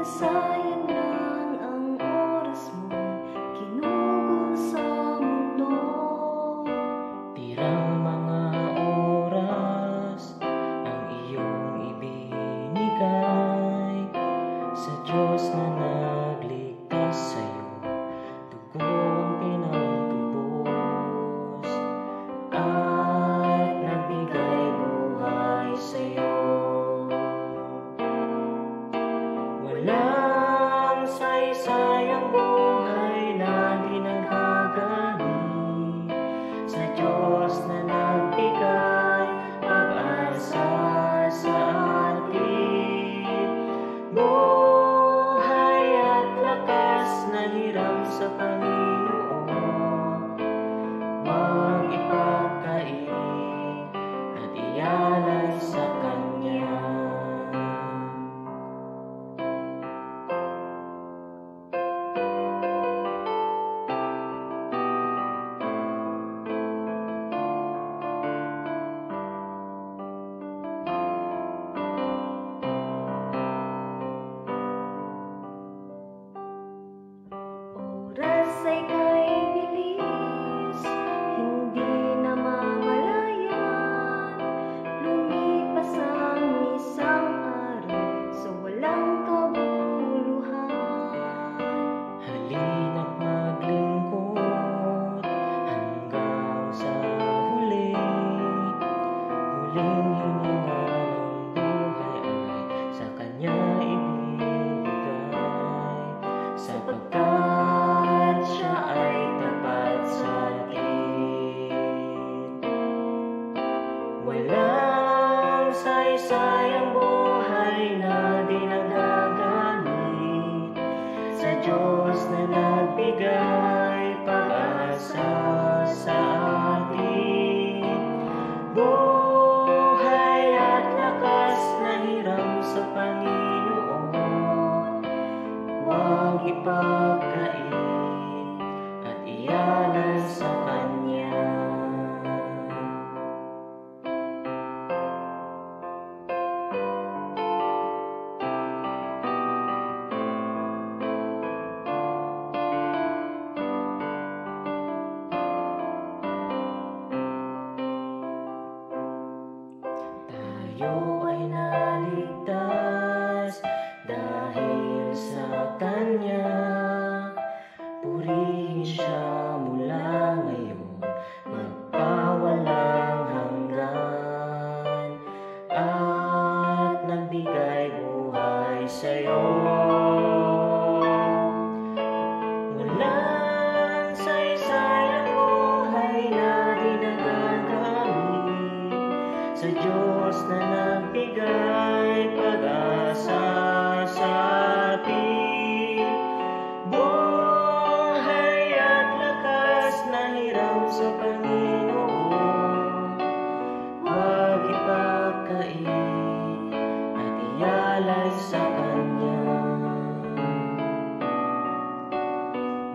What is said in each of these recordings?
Nasayang lang ang oras mo, ginugol sa mundo. Tirang mga oras ang iyong ibinigay sa Diyos na nagligtas sa'yo, dugo ang pinagtubos at nagbigay buhay sa'yo. Walang saysayang buhay na di nagagani sa Diyos na nagbigay pag-asa sa atin. Buhay at lakas na hiram sa Panginoon, huwag ipagkait at ialay sa Kanya. Oras ay kay bilis, hindi na mamalayan. Lumipas ang isang araw sa walang kabuluhan. Halina't maglingkod hanggang sa huli. Huling hininga ng buhay ay sa Kanya ibibigay, sapagkat Siya ay tapat sa atin. Walang saysayang buhay na di nagagani sa Diyos na nagbigay pag-asa sa atin. Buhay at lakas na hiram sa Panginoon, huwag ipagkait at ialay sa Kanya. Tayo ay naligtas dahil sa Kanya. Purihin Siya mula ngayon, magpawalang hanggan, at nagbigay buhay sa'yo. Walang saysayang buhay na di nagagani sa Diyos na nagbigay pag-asa sa atin. Buhay at lakas na hiram sa Panginoon, huwag ipagkait at ialay sa Kanya.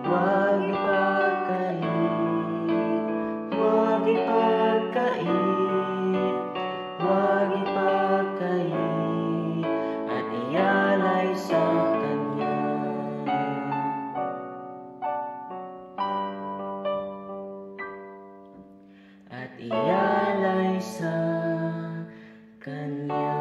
Huwag ipagkait, huwag ipagkait, huwag ipagkait at ialay sa Kanya. At ialay sa Kanya.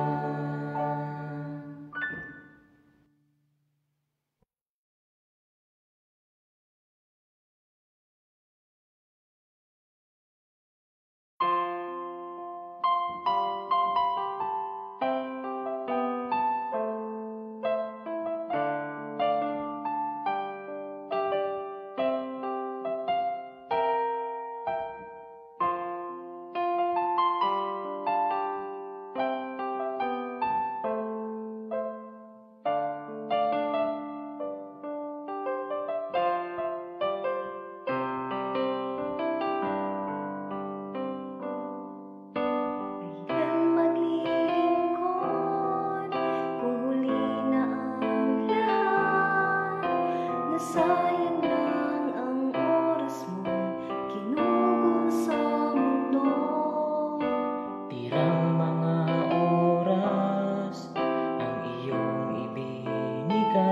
Nasayang lang ang oras mo, ginugol sa mundo. Tirang mga oras ang iyong ibinigay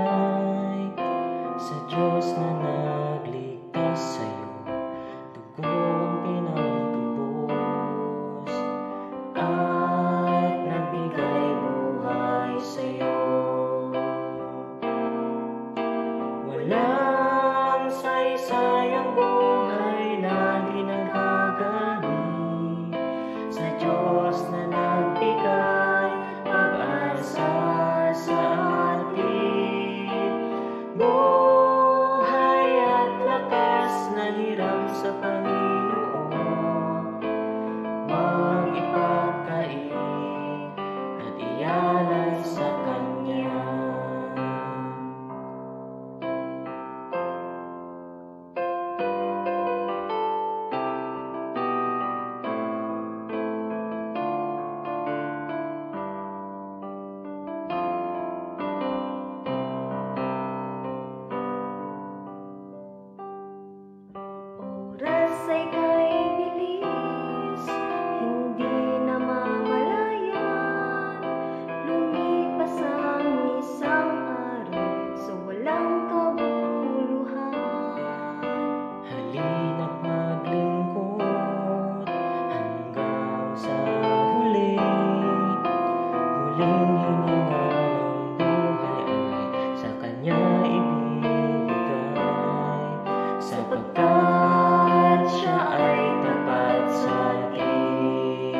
sapagkat siya ay tapat sa atin.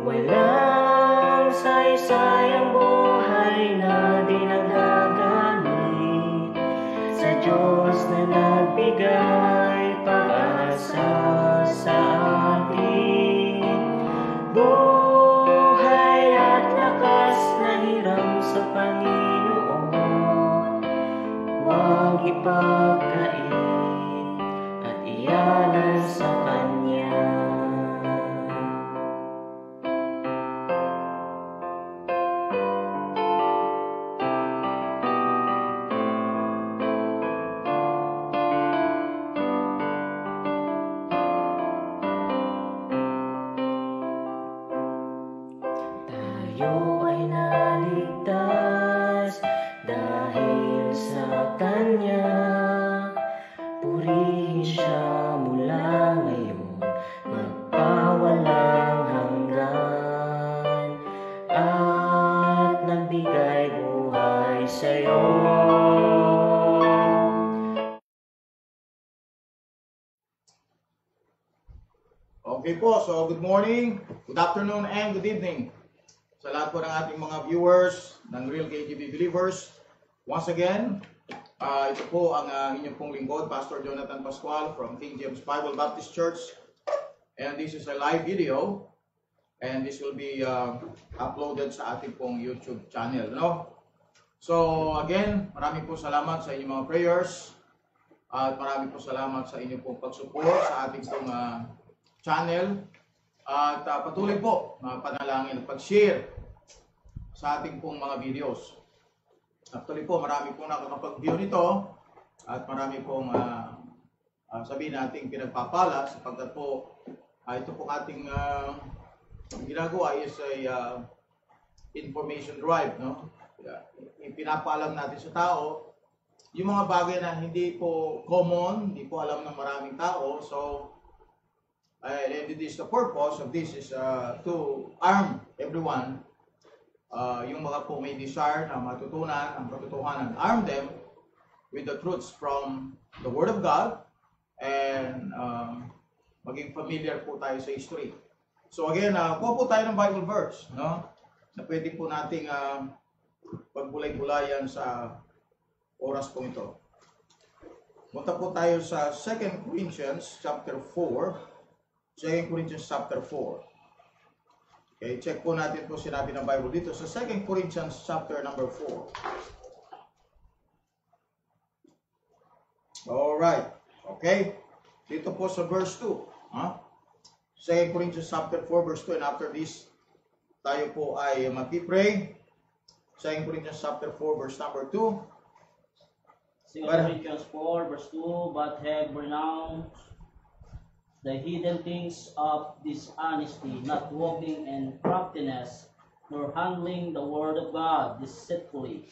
Walang saysay ang buhay na di nagagamit sa Diyos na nagbigay pag-asa sa atin. Buhay at lakas na hiram sa Panginoon, huwag ipagkait at iyalan sa Kanya. Tayo ay naligtas dahil sa Kanya. Purihin siya mula ngayon, magpawalang hanggan, at nagbigay buhay sa'yo. Okay po, so good morning, good afternoon, and good evening sa lahat po ng ating mga viewers ng Real KGB Believers. Once again, ito po ang inyong pong lingkod, Pastor Jonathan Pascual from King James Bible Baptist Church. And this is a live video, and this will be uploaded sa ating pong YouTube channel. No? So again, marami po salamat sa inyong mga prayers, at marami po salamat sa inyong pong pag-support sa ating pong channel. At patuloy po panalangin at pag-share sa ating pong mga videos. Actually po, marami pong nakakapag-view nito at marami pong sabihin natin pinagpapala sapagkat po ito pong ating ginagawa is a information drive. No? Pinapaalam natin sa tao yung mga bagay na hindi po common, hindi po alam ng maraming tao. So, and it is the purpose of this is to arm everyone, yung mga po may desire na matutunan ang katotohanan, arm them with the truths from the Word of God, and maging familiar po tayo sa history. So again, kuha po tayo ng Bible verse, no? Na pwede po nating pagbulay-bulayan sa oras po ito. Punta po tayo sa 2 Corinthians chapter 4. 2 Corinthians chapter 4. Okay, check po natin po sinabi ng Bible dito sa 2 Corinthians chapter number 4. Alright. Okay. Dito po sa verse 2. 2 Corinthians chapter 4 verse 2. And after this, tayo po ay magpipray. 2 Corinthians chapter 4 verse number 2. 2 Corinthians 4 verse 2, but have renounced the hidden things of dishonesty, not walking in craftiness, nor handling the word of God deceitfully,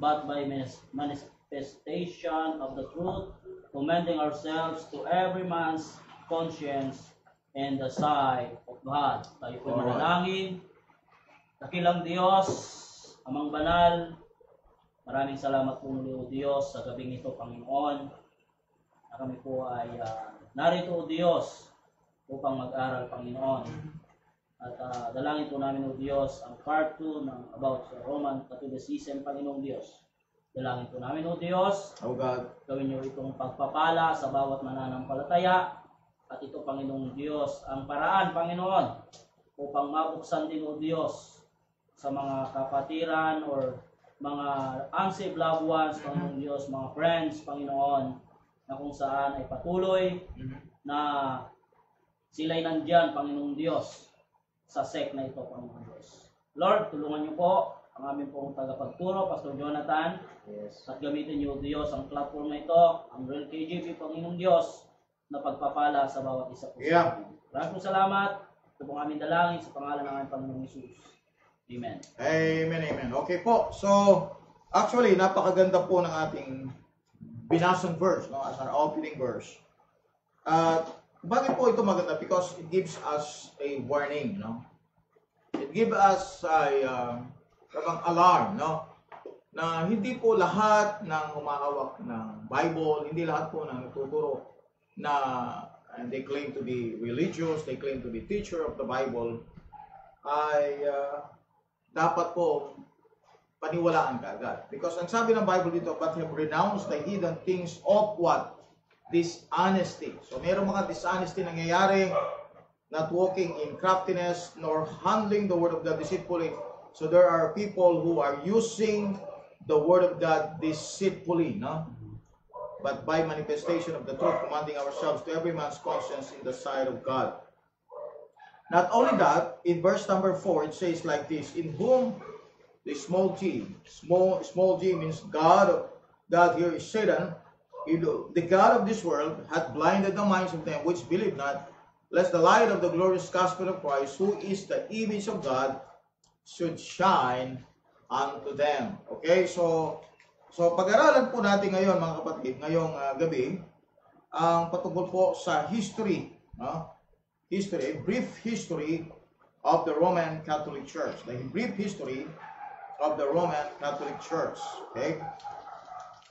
but by manifestation of the truth, commending ourselves to every man's conscience in the sight of God. Tayo po manalangin. Dakilang Diyos, Amang Banal, maraming salamat po muli o Diyos sa gabing ito, Panginoon, na kami po ay narito o Diyos upang mag-aral, Panginoon. At dalangin po namin o Diyos ang part 2 ng about sa Roman Catholicism, Panginoong Diyos. Dalangin po namin o Diyos, Oh God, gawin niyo itong pagpapala sa bawat mananampalataya. At ito, Panginoong Diyos, ang paraan, Panginoon, upang mabuksan din o Diyos sa mga kapatiran or mga unsaved loved ones, Panginoong Diyos, mga friends, Panginoon, na kung saan ay patuloy na sila'y nandyan, Panginoong Diyos, sa sect na ito, Panginoong Diyos. Lord, tulungan niyo po ang aming pong tagapagturo, Pastor Jonathan, at gamitin niyo, Diyos, ang platform na ito, ang Real KGB, Panginoong Diyos, na pagpapala sa bawat isa po. Maraming salamat. Ito pong aming dalangin sa pangalan ng aming Panginoong Jesus. Amen. Amen, amen. Okay po, so actually, napakaganda po ng ating binasang verse, no, as our opening verse. Bakit po ito maganda? Because it gives us a warning, no? It gives us a alarm, no? na hindi po lahat ng humahawak ng Bible, hindi lahat po ng nagtuturo na and they claim to be religious, they claim to be teacher of the Bible, ay dapat po paniwalaan ka agad. Because ang sabi ng Bible dito, but have renounced the hidden things of what? Dishonesty. So meron mga dishonesty nangyayari, not walking in craftiness, nor handling the word of God deceitfully. So there are people who are using the word of God deceitfully, no? But by manifestation of the truth, commanding ourselves to every man's conscience in the sight of God. Not only that, in verse number 4, it says like this, in whom the small g means God here is Satan, the God of this world hath blinded the minds of them which believe not, lest the light of the glorious gospel of Christ, who is the image of God, should shine unto them. Okay, so pag-aralan po natin ngayon mga kapatid, ngayong gabi, ang patungkol po sa history, history, brief history of the Roman Catholic Church. The brief history of the Roman Catholic Church. Okay?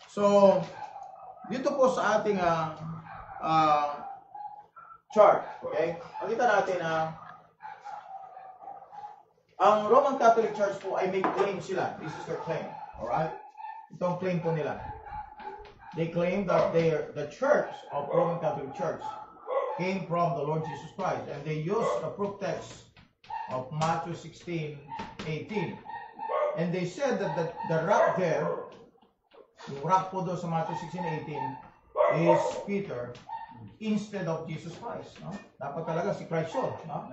So, dito po sa ating chart, okay? Makita natin na ang Roman Catholic Church po ay may claim sila. This is their claim. Alright? Itong claim po nila. They claim that the church of Roman Catholic Church came from the Lord Jesus Christ. And they use the proof text of Matthew 16:18. And they said that the rock there, yung rock po doon sa Matthew 16:18, is Peter instead of Jesus Christ. No? Dapat talaga si Christ yun. No?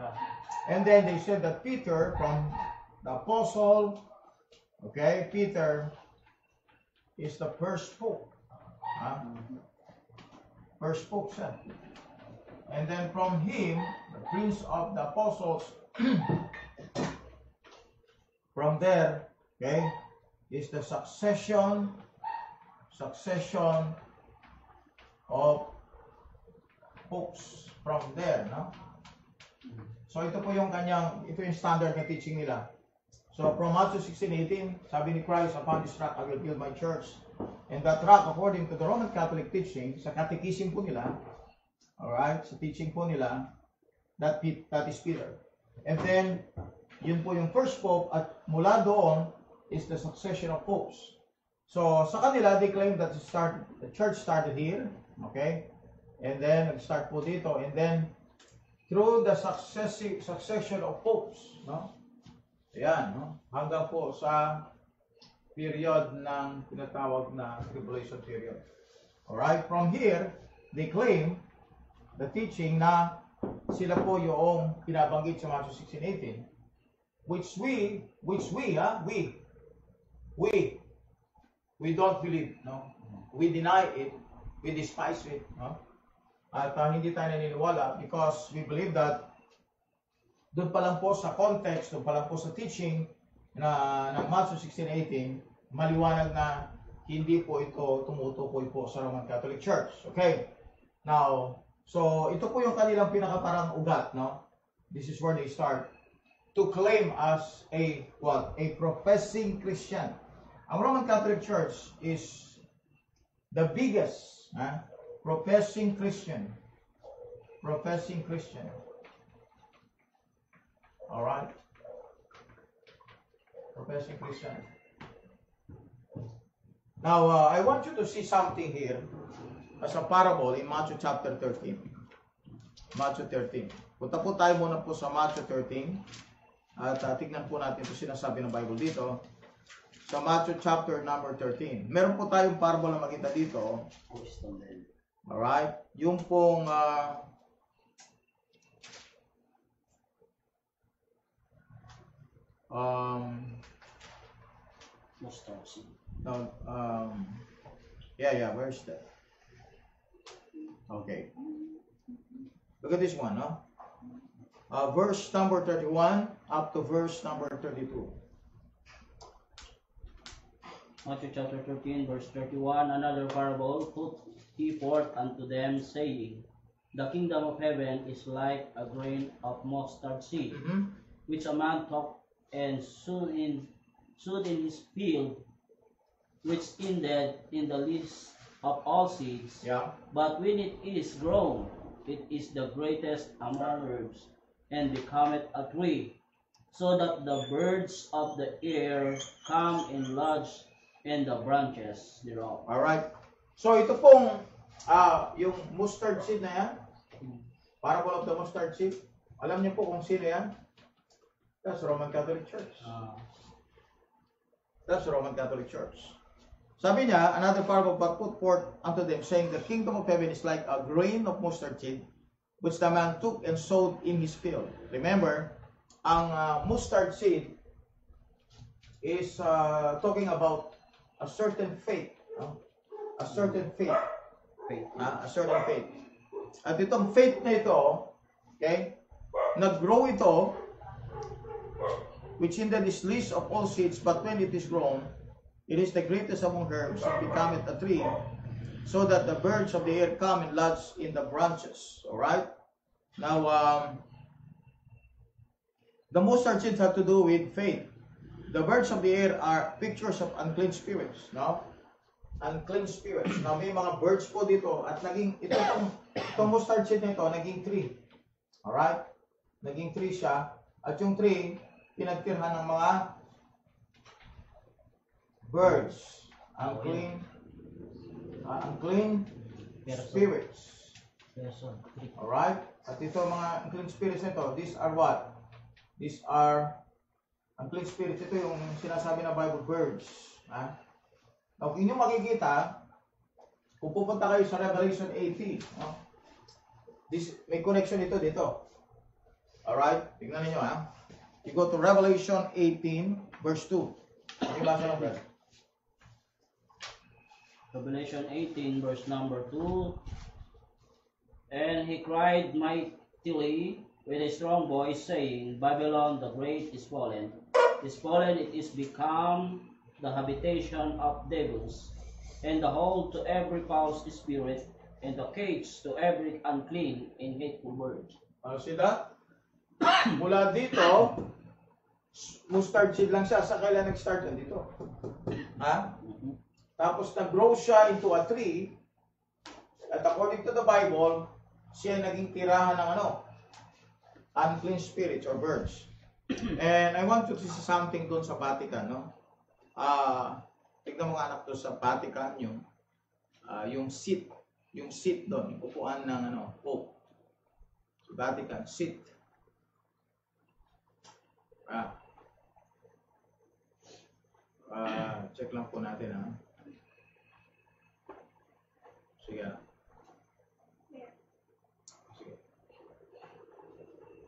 And then they said that Peter, from the apostle, okay, Peter is the first pope. First pope siya. And then from him, the prince of the apostles, from there, okay, is the succession of popes from there, no? So ito po yung ito yung standard na teaching nila. So from Matthew 16:18, sabi ni Christ, upon this rock I will build my church. And that rock, according to the Roman Catholic teaching, sa catechism po nila, alright, sa teaching po nila, that is Peter. And then, yun po yung first pope, at mula doon is the succession of popes. So sa kanila, they claim that the church started here, okay? And then, nag-start po dito, and then, through the succession of popes, no? Ayan, no? Hanggang po sa period ng tinatawag na tribulation period. Alright, from here, they claim the teaching na sila po yung pinabanggit sa Matthew 16:18, which we don't believe, no? We deny it, we despise it, no? At hindi tayo naniniwala because we believe that doon pa lang po sa context, doon pa lang po sa teaching ng Matthew 16:18, maliwanag na hindi po ito tumutukoy po sa Roman Catholic Church. Okay? Now, so ito po yung kanilang pinakaparang ugat, no? This is where they start to claim as a professing Christian. Ang Roman Catholic Church is the biggest professing Christian. All right? Professing Christian. Now, I want you to see something here as a parable in Matthew chapter 13. Matthew 13. Punta po tayo muna po sa Matthew 13 at tignan po natin ito sinasabi ng Bible dito. Sa Matthew chapter number 13. Meron po tayong parable na makita dito. Alright? Yung pong where's that? Okay. Look at this one, no? Verse number 31 up to verse number 32. Matthew chapter 13, verse 31, another parable put he forth unto them, saying, The kingdom of heaven is like a grain of mustard seed, which a man took and sowed in his field, which ended in the least of all seeds. Yeah. But when it is grown, it is the greatest among herbs, and becometh a tree, so that the birds of the air come and lodge in the branches thereof. Alright. So ito pong yung mustard seed na yan, parable of the mustard seed. Alam niyo po kung sino yan? That's Roman Catholic Church. That's Roman Catholic Church. Sabi niya, another parable but put forth unto them, saying, the kingdom of heaven is like a grain of mustard seed, which the man took and sowed in his field. Remember, ang mustard seed is talking about a certain faith. A certain faith. A certain faith. At itong faith na ito, okay, nag-grow ito, which in that is least of all seeds, but when it is grown, it is the greatest among herbs, and becometh a tree, so that the birds of the air come and lodge in the branches. Alright? Now, the mustard seeds have to do with faith. The birds of the air are pictures of unclean spirits. No? Unclean spirits. Now, may mga birds po dito, at naging, itong mustard seed na ito, naging tree. Alright? Naging tree siya. At yung tree, pinagtirhan ng mga birds. Unclean spirits. Alright? At ito mga unclean spirits nito, these are what? These are unclean spirits. Ito yung sinasabi na Bible, birds. Now, kung inyong makikita, kung pupunta kayo sa Revelation 18, no? May connection ito dito. Alright? Tingnan niyo ha. You go to Revelation 18, verse 2. Ano yung basa ng verse? Revelation 18, verse number 2. And he cried mightily with a strong voice, saying, Babylon the great is fallen. It is become the habitation of devils, and the hold to every foul spirit, and the cage to every unclean and hateful bird. See that? Mula dito, mustard seed lang siya. Sa kailan nag-start yan dito? Ha? Tapos nag-grow siya into a tree, at according to the Bible, siya naging tirahan ng unclean spirits or birds. And I want you to see something doon sa Vatican, no? Tignan mo nga anak to sa Vatican yung seat doon, yung upuan ng Pope. Sa Vatican, seat. Check lang po natin ha. Sige. Sige.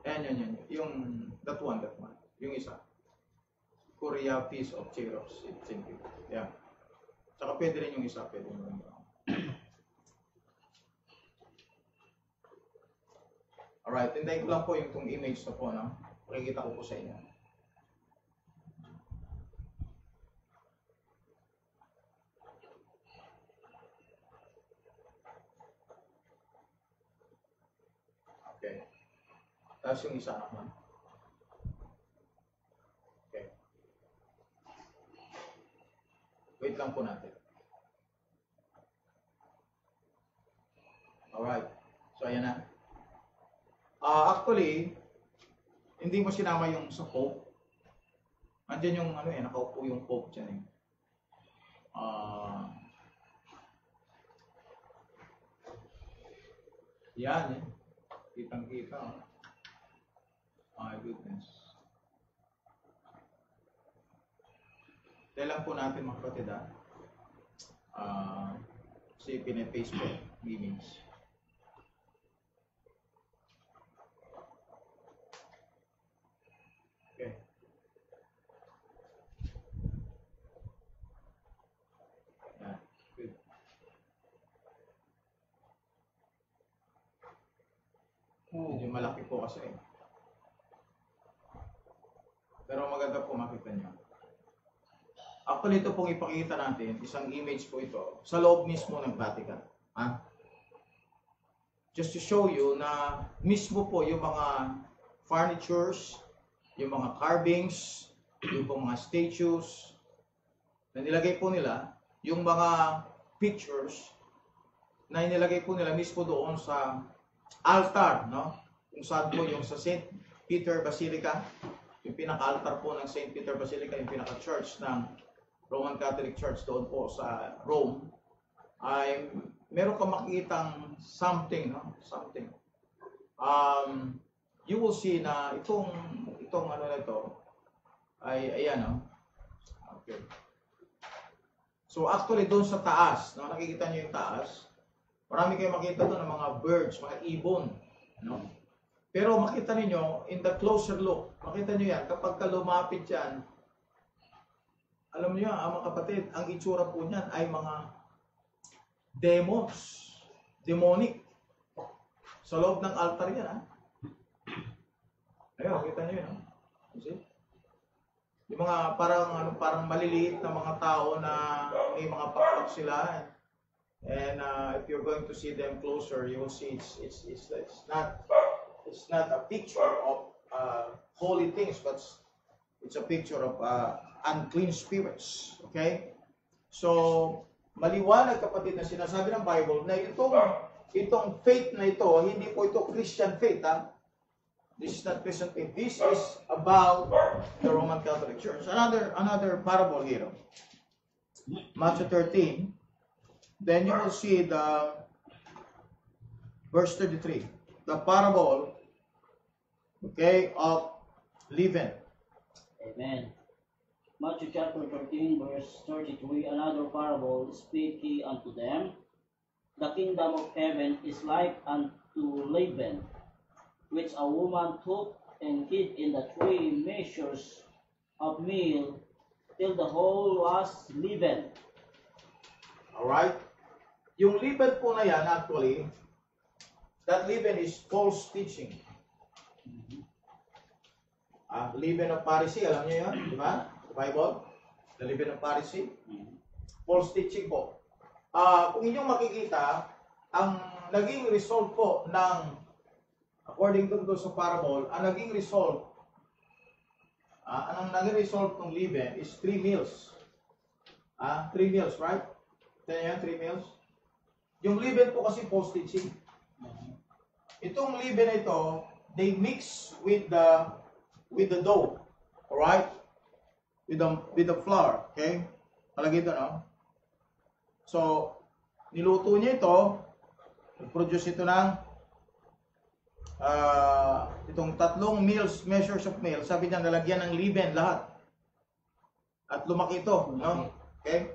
Yan. Yung that one. Yung isa. Korea piece of Cheros. Yeah. Tsaka pwede rin yung isa. Pwede mo rin. Alright. Tindahin ko lang po yung itong image na po. No? Pakikita ko po sa inyo. Okay. Tapos yung isa naman. Okay. Wait lang po natin. Alright. So, ayan na. Actually, hindi mo sinama yung sa Pope. Andiyan yung nakaupo yung Pope dyan yan Kitang-kita. My goodness. Kailan po natin mga kapatid kasi pinapaste po meetings. Okay. Yeah, good. Medyo malaki po kasi. Pero maganda po makita nyo. Actually, ito pong ipakita natin, isang image po ito, sa loob mismo ng Vatican. Just to show you na mismo po yung mga furnitures, yung mga carvings, yung pong mga statues, na nilagay po nila, yung mga pictures na inilagay po nila mismo doon sa altar, no? Kung saan po yung sa St. Peter Basilica, yung pinaka-altar po ng St. Peter Basilica, yung pinaka-church ng Roman Catholic Church doon po sa Rome, ay meron kang makikitang something, no? Something. You will see na itong ano na ito ay ayan, no? Okay. So actually doon sa taas, no, nakikita niyo yung taas. Marami kayong makita doon ng mga birds, mga ibon, no? Pero makita niyo in the closer look, makita niyo yan kapag lumapit yan. Alam niyo, mga kapatid, ang itsura po niyan ay mga demons, demonic. Sa loob ng altar yan, ha? Ayun, kita niyo yun, ha? See? Yung mga parang maliliit na mga tao na may mga pakpak sila. And if you're going to see them closer, you will see it's not a picture of holy things, but it's a picture of unclean spirits. Okay? So, maliwanag kapatid na sinasabi ng Bible na itong faith na ito, hindi po ito Christian faith, ha? This is not Christian faith. This is about the Roman Catholic Church. Another parable here. Matthew 13. Then you will see the verse 33. The parable, okay, of leaven. Amen. Matthew chapter 13, verse 33, another parable speak he unto them. The kingdom of heaven is like unto leaven, which a woman took and hid in the 3 measures of meal, till the whole was leavened. Alright? Yung leaven po na yan, actually, that leaven is false teaching. Leaven of Pharisee, alam niyo yun? Di ba? The Bible? The leaven of Pharisee. False teaching po. Kung inyong makikita, ang naging result po ng, according to sa parable, ang naging result, naging result ng leaven is 3 meals. 3 meals, right? Kaya yan, 3 meals. Yung leaven po kasi false teaching. Itong leaven na ito, they mix with the dough. Alright? With the flour. Okay? Palagi ito, no? So, niluto niya ito, produce ito ng itong 3 measures of meal. Sabi niya, nalagyan ng leaven lahat. At lumaki ito, no? Okay?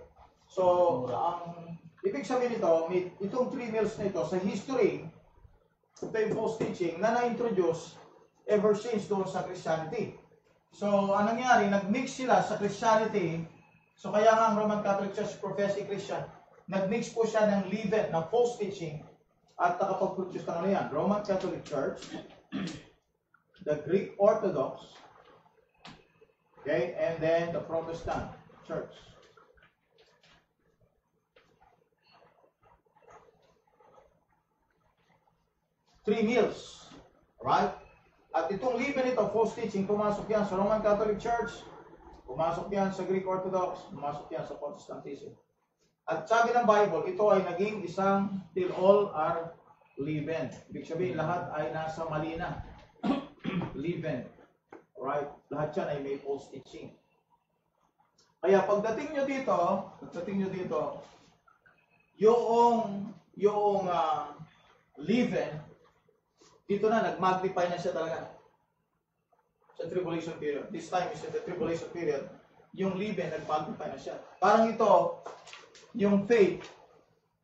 So, ang ibig sabihin nito, itong 3 meals na ito, sa history, ito yung false teaching na na-introduce ever since doon sa Christianity. So, anong nangyari? Nag-mix sila sa Christianity. So, kaya nga ang Roman Catholic Church professing Christian, nag-mix po siya ng leaven, ng false teaching, at nakapag-produce ng ano yan? Roman Catholic Church, the Greek Orthodox, okay, and then the Protestant Church. Three meals. Right? At itong leaven ito, false teaching, pumasok yan sa Roman Catholic Church, pumasok yan sa Greek Orthodox, pumasok yan sa Protestantism. At sabi ng Bible, ito ay naging isang till all are leaven. Ibig sabihin, lahat ay nasa mali na. Leaven. Right? Lahat yan ay may false teaching. Kaya pagdating nyo dito, yung leaven, dito na, nag-magnify na siya talaga. Sa tribulation period. This time is in the tribulation period. Yung leaven, nag-magnify na siya. Parang ito, yung faith,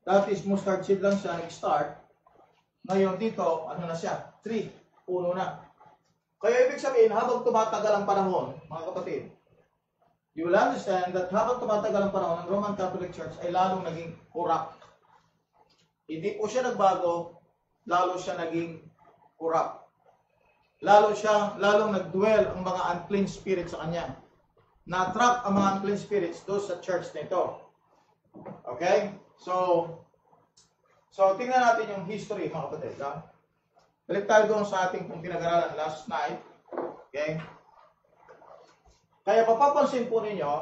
that is mustard seed lang siya, nag-start. Ngayon dito, ano na siya? 3, puno na. Kaya ibig sabihin, habang tumatagal ang panahon, mga kapatid, you will understand that habang tumatagal ang panahon, ang Roman Catholic Church ay lalong naging corrupt. Hindi po siya nagbago, lalo siya naging corrupt. Lalong nag-dwell ang mga unclean spirits sa kanya. Na-attract ang mga unclean spirits doon sa church nito. Okay? So tingnan natin yung history, mga kapatid. Balik tayo doon sa ating pinag-aralan last night. Okay? Kaya papapansin po ninyo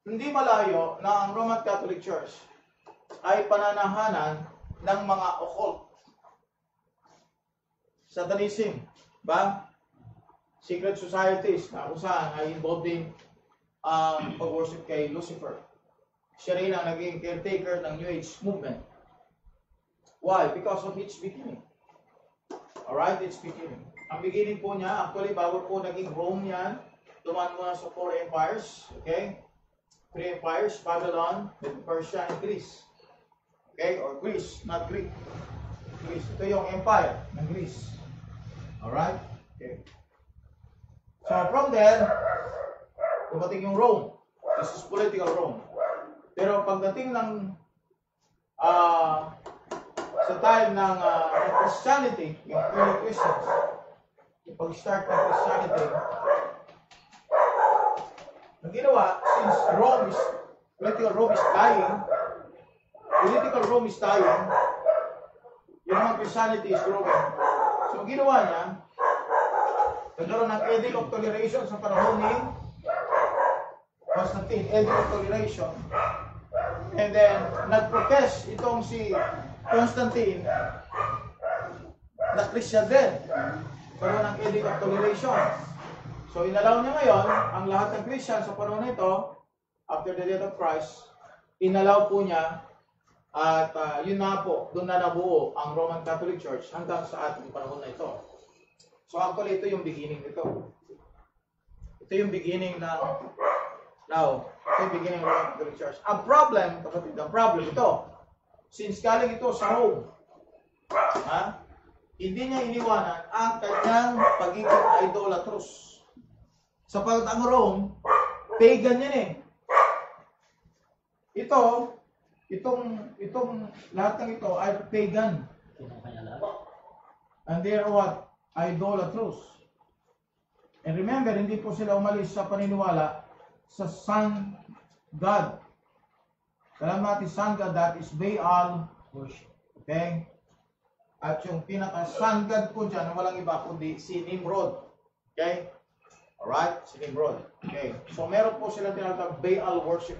hindi malayo na ang Roman Catholic Church ay pananahanan ng mga occult. Satanism, ba? Secret societies na kung saan ay involved din ang pag-worship kay Lucifer. Siya rin ang naging caretaker ng New Age movement. Why? Because of its beginning. Alright, its beginning. Ang beginning po niya, actually, bago po naging Rome yan, dumaan muna sa 4 empires, okay? 3 empires, Babylon, Persia, and Greece. Okay? Or Greece, not Greek. Greece. Ito yung empire ng Greece. Alright? Okay. So, from there, dumating yung Rome. This is political Rome. Pero pagdating ng sa time ng Christianity, yung early Christians, yung pag-start ng Christianity, ang ginawa, since political Rome is dying, yung mga Christianity is growing. So, ang ginawa niya, nagkaroon ng Edict of Toleration sa panahon ni Constantine, Edict of Toleration. And then, nag-protest itong si Constantine na Christian din. Karoon ng Edict of Toleration. So, inalaw niya ngayon, ang lahat ng Christian sa panahon nito, after the death of Christ, inalaw po niya, at yun na po, doon na nabuo ang Roman Catholic Church hanggang sa ating panahon na ito. So, actually, ito yung beginning nito. Ito yung beginning ng, ito yung beginning ng Roman Catholic Church. Ang problem, kapatid, ito, since galing ito sa Rome, hindi niya iniwanan ang kanyang pagiging idolatrous. Sapagkat ang Rome, pagan yan eh. Itong lahat ng ito ay pagan. And they are what? Idolatrous. And remember, hindi po sila umalis sa paniniwala sa Sun God. Alam natin, Sun God, that is Baal worship. Okay? At yung pinaka-Sun God po dyan, walang iba kundi si Nimrod. Okay? Alright? Si Nimrod. Okay. So, meron po sila tinatawag Baal worship.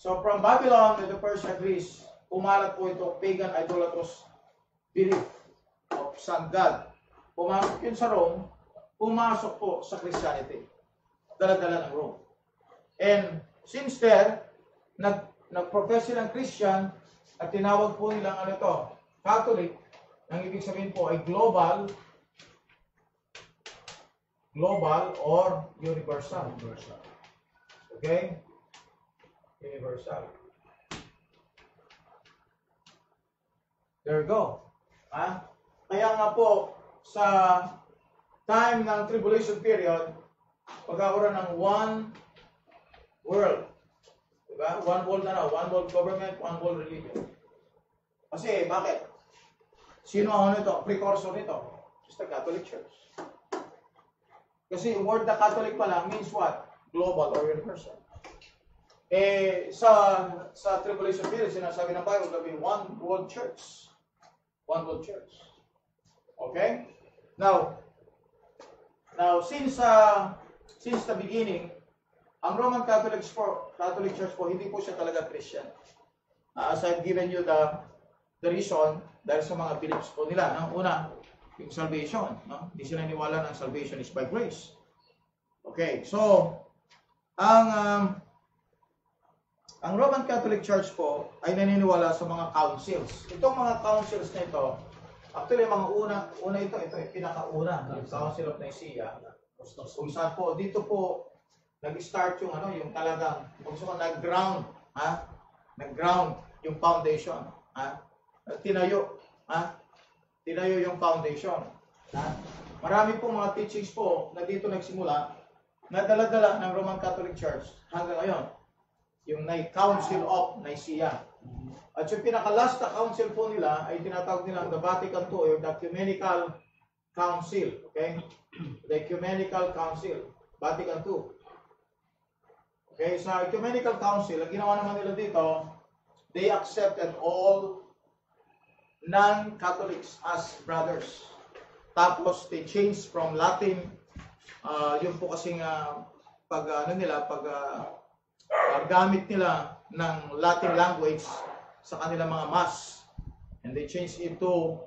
So, from Babylon to the Persia, Greece, pumalat po ito pagan idolatrous belief of Sun God. Pumasok yun sa Rome, pumasok po sa Christianity. Dala-dala ng Rome. And since there, nag-profess silang Christian at tinawag po nilang Catholic, ang ibig sabihin po ay global or universal. Okay? Universal. There you go. Kaya nga po, sa time ng tribulation period, pagkakaroon ng one world. Diba? One world one world government, one world religion. Kasi, bakit? Sino ang precursor nito? Just the Catholic Church. Kasi yung word na Catholic pala means what? Global or universal. Sa tribulation period, sinasabi ng Bible, there will be one world church. One world church. Okay? Now, since the beginning, ang Roman Catholic Church po, hindi po siya talaga Christian. As I've given you the reason, dahil sa mga beliefs po nila. Ang una, yung salvation. No? Hindi sila niwala ng salvation is by grace. Okay, so, ang Roman Catholic Church po ay naniniwala sa mga councils. Itong mga councils na ito, actually, mga una ito yung pinakauna, yung Council of Nicaea. Kung saan po, dito po, nag-start yung talagang, kung saan nag-ground, nag-ground yung foundation. Tinayo yung foundation. Marami pong mga teachings po na dito nagsimula, na dala-dala ng Roman Catholic Church hanggang ngayon. Yung Council of Nicaea. At yung pinaka-last na council po nila ay tinatawag nilang the Vatican II or the Ecumenical Council. Okay? The Ecumenical Council. Vatican II. Okay? Sa Ecumenical Council, ang ginawa naman nila dito, they accepted all non-Catholics as brothers. Tapos, they changed from Latin, yun po kasing ang gamit nila ng Latin language sa kanilang mga mass. And they changed it to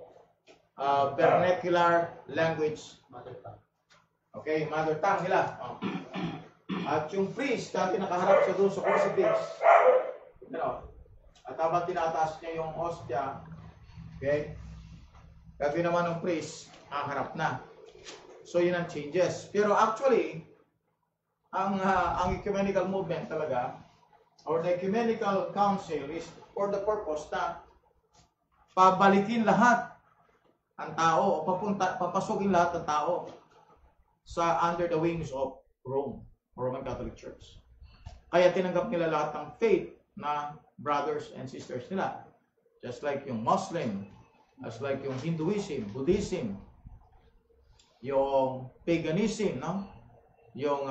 vernacular language. Okay, mother tongue nila. Oh. At yung priest, dati nakaharap siya doon sa crucifix. You know, at habang tinataas niya yung hostia, okay, gagawin naman ng priest, harap na. So yun ang changes. Pero actually, ang ecumenical movement talaga, or the ecumenical council is for the purpose na pabalikin lahat ang tao, o papasukin lahat ng tao sa under the wings of Rome, Roman Catholic Church. Kaya tinanggap nila lahat ng faith na brothers and sisters nila. Just like yung Muslim, just like yung Hinduism, Buddhism, yung paganism, no? Yung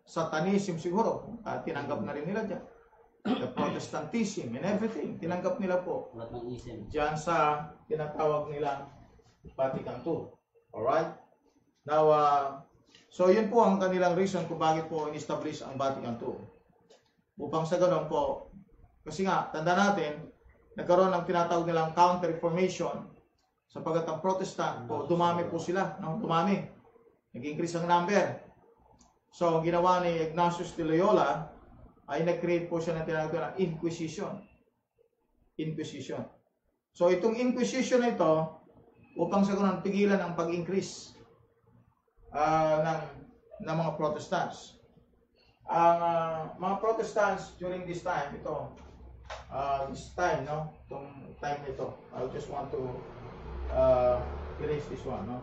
Satanism siguro, tinanggap na rin nila dyan. The Protestantism and everything, tinanggap nila po dyan sa tinatawag nilang Vatican II. Alright? Now, so yun po ang kanilang reason kung bakit po in-establish ang Vatican II. Upang sa ganun po, kasi nga, tanda natin, nagkaroon ng tinatawag nilang counter-reformation sapagkat ang Protestant po, dumami po sila. No? Dumami. Nag-increase ang number. So, ang ginawa ni Ignatius de Loyola ay nag-create po siya ng tinatawag na Inquisition. Inquisition. So, itong Inquisition na ito, upang sa ganun, pigilan ang pag-increase ng mga Protestants. Ang mga Protestants during this time, no? Itong time nito, I just want to erase this one, no?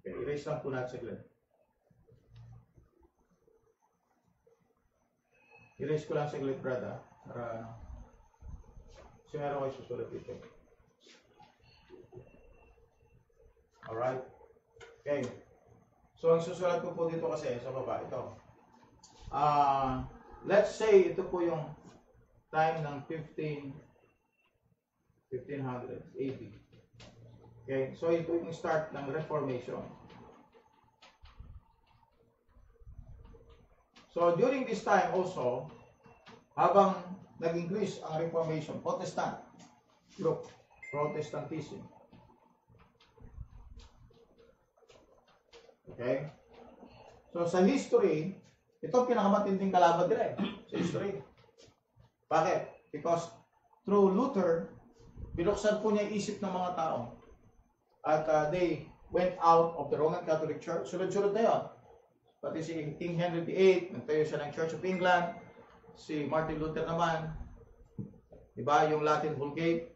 Okay, erase lang po natin saglit. Erase ko lang saglit, brother, para kasi meron ko susulat dito. Alright? Okay. So, ang susulat ko po dito kasi sa baba, ito. Let's say, ito po yung time ng 1500 AD. Okay? So, ito yung start ng Reformation. So, during this time also, habang nag-increase ang Reformation, Protestant group, Protestantism. Okay? So, sa history, ito pinakamatinding kalaban nila sa history. Bakit? Because through Luther, binuksan po niya isip ng mga tao. At they went out of the Roman Catholic Church. Sunod-sunod na yun. Pati si King Henry VIII, nagtayo siya ng Church of England. Si Martin Luther naman, diba, yung Latin Vulgate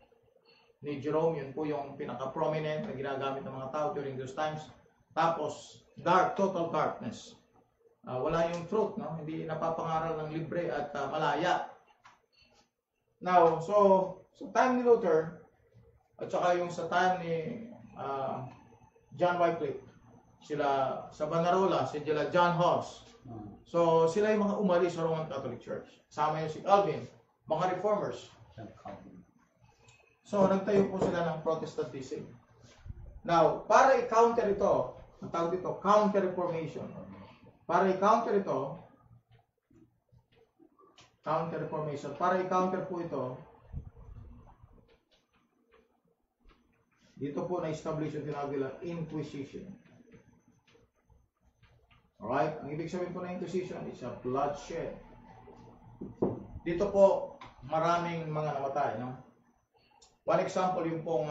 ni Jerome, yun po yung pinaka-prominent na ginagamit ng mga tao during those times. Tapos, total darkness. Wala yung truth, no? Hindi napapangaral ng libre at malaya. Now, so time ni Luther, at saka yung sa time ni John Wycliffe, sila sa Banarola, sila John Huss. So, sila yung mga umalis sa Roman Catholic Church. Sama yung si Calvin, mga reformers. So, nagtayo po sila ng Protestantism. Now, para i-counter ito, ang tawag dito, counter-reformation. Para i-counter ito, counter-reformation, para i-counter po ito, dito po na-establish yung tinawag nila Inquisition. Alright? Ang ibig sabihin po ng Inquisition is a bloodshed. Dito po, maraming mga namatay, no? One example yung pong,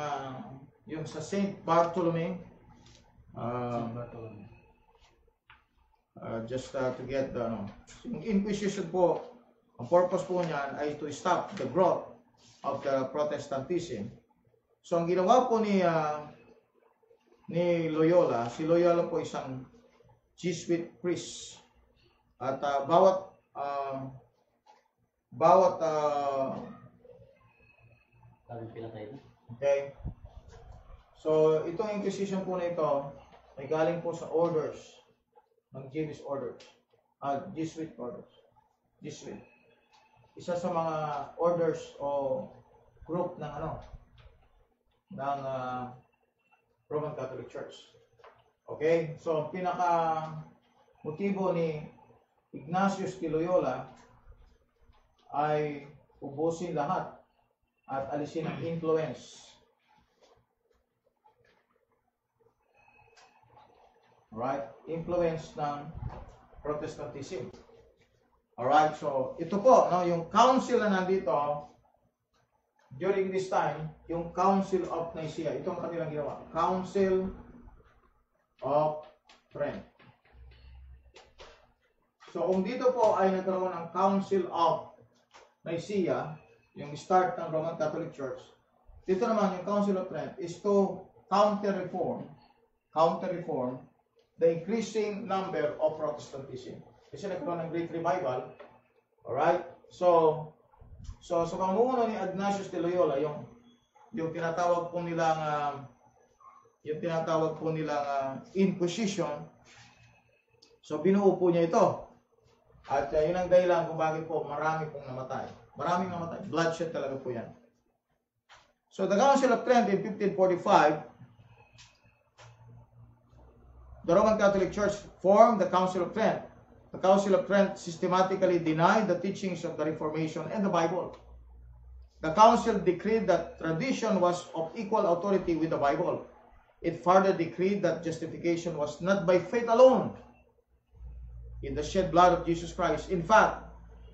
yung sa Saint Bartholomew, just to get the, yung Inquisition po, ang purpose po niyan ay to stop the growth of the Protestantism. So, ang ginawa po ni Loyola, si Loyola po isang Jesuit priest. At bawat okay. So, itong Inquisition po na ito ay galing po sa orders ng Jewish orders. Jesuit orders. Jesuit. Isa sa mga orders o group ng ng Roman Catholic Church. Okay? So, pinaka motibo ni Ignatius de Loyola ay ubusin lahat at alisin ang influence. Alright? Influence ng Protestantism. Alright? So, ito po, no, yung council na nandito, during this time, yung Council of Nicaea, ito ang kanilang ginawa. Council of Trent. So, kung dito po ay nagkaroon ng Council of Nicaea, yung start ng Roman Catholic Church, dito naman yung Council of Trent is to counter-reform the increasing number of Protestantism. Kasi nagkaroon ng Great Revival. Alright? So sa pamumuno ni Ignatius de Loyola, yung tinatawag po nilang Inquisition, so binuo po niya ito. At yun ang dahilan kung bakit po marami pong namatay. Maraming namatay. Bloodshed talaga po yan. So the Council of Trent in 1545, the Roman Catholic Church formed the Council of Trent. The Council of Trent systematically denied the teachings of the Reformation and the Bible. The Council decreed that tradition was of equal authority with the Bible. It further decreed that justification was not by faith alone in the shed blood of Jesus Christ. In fact,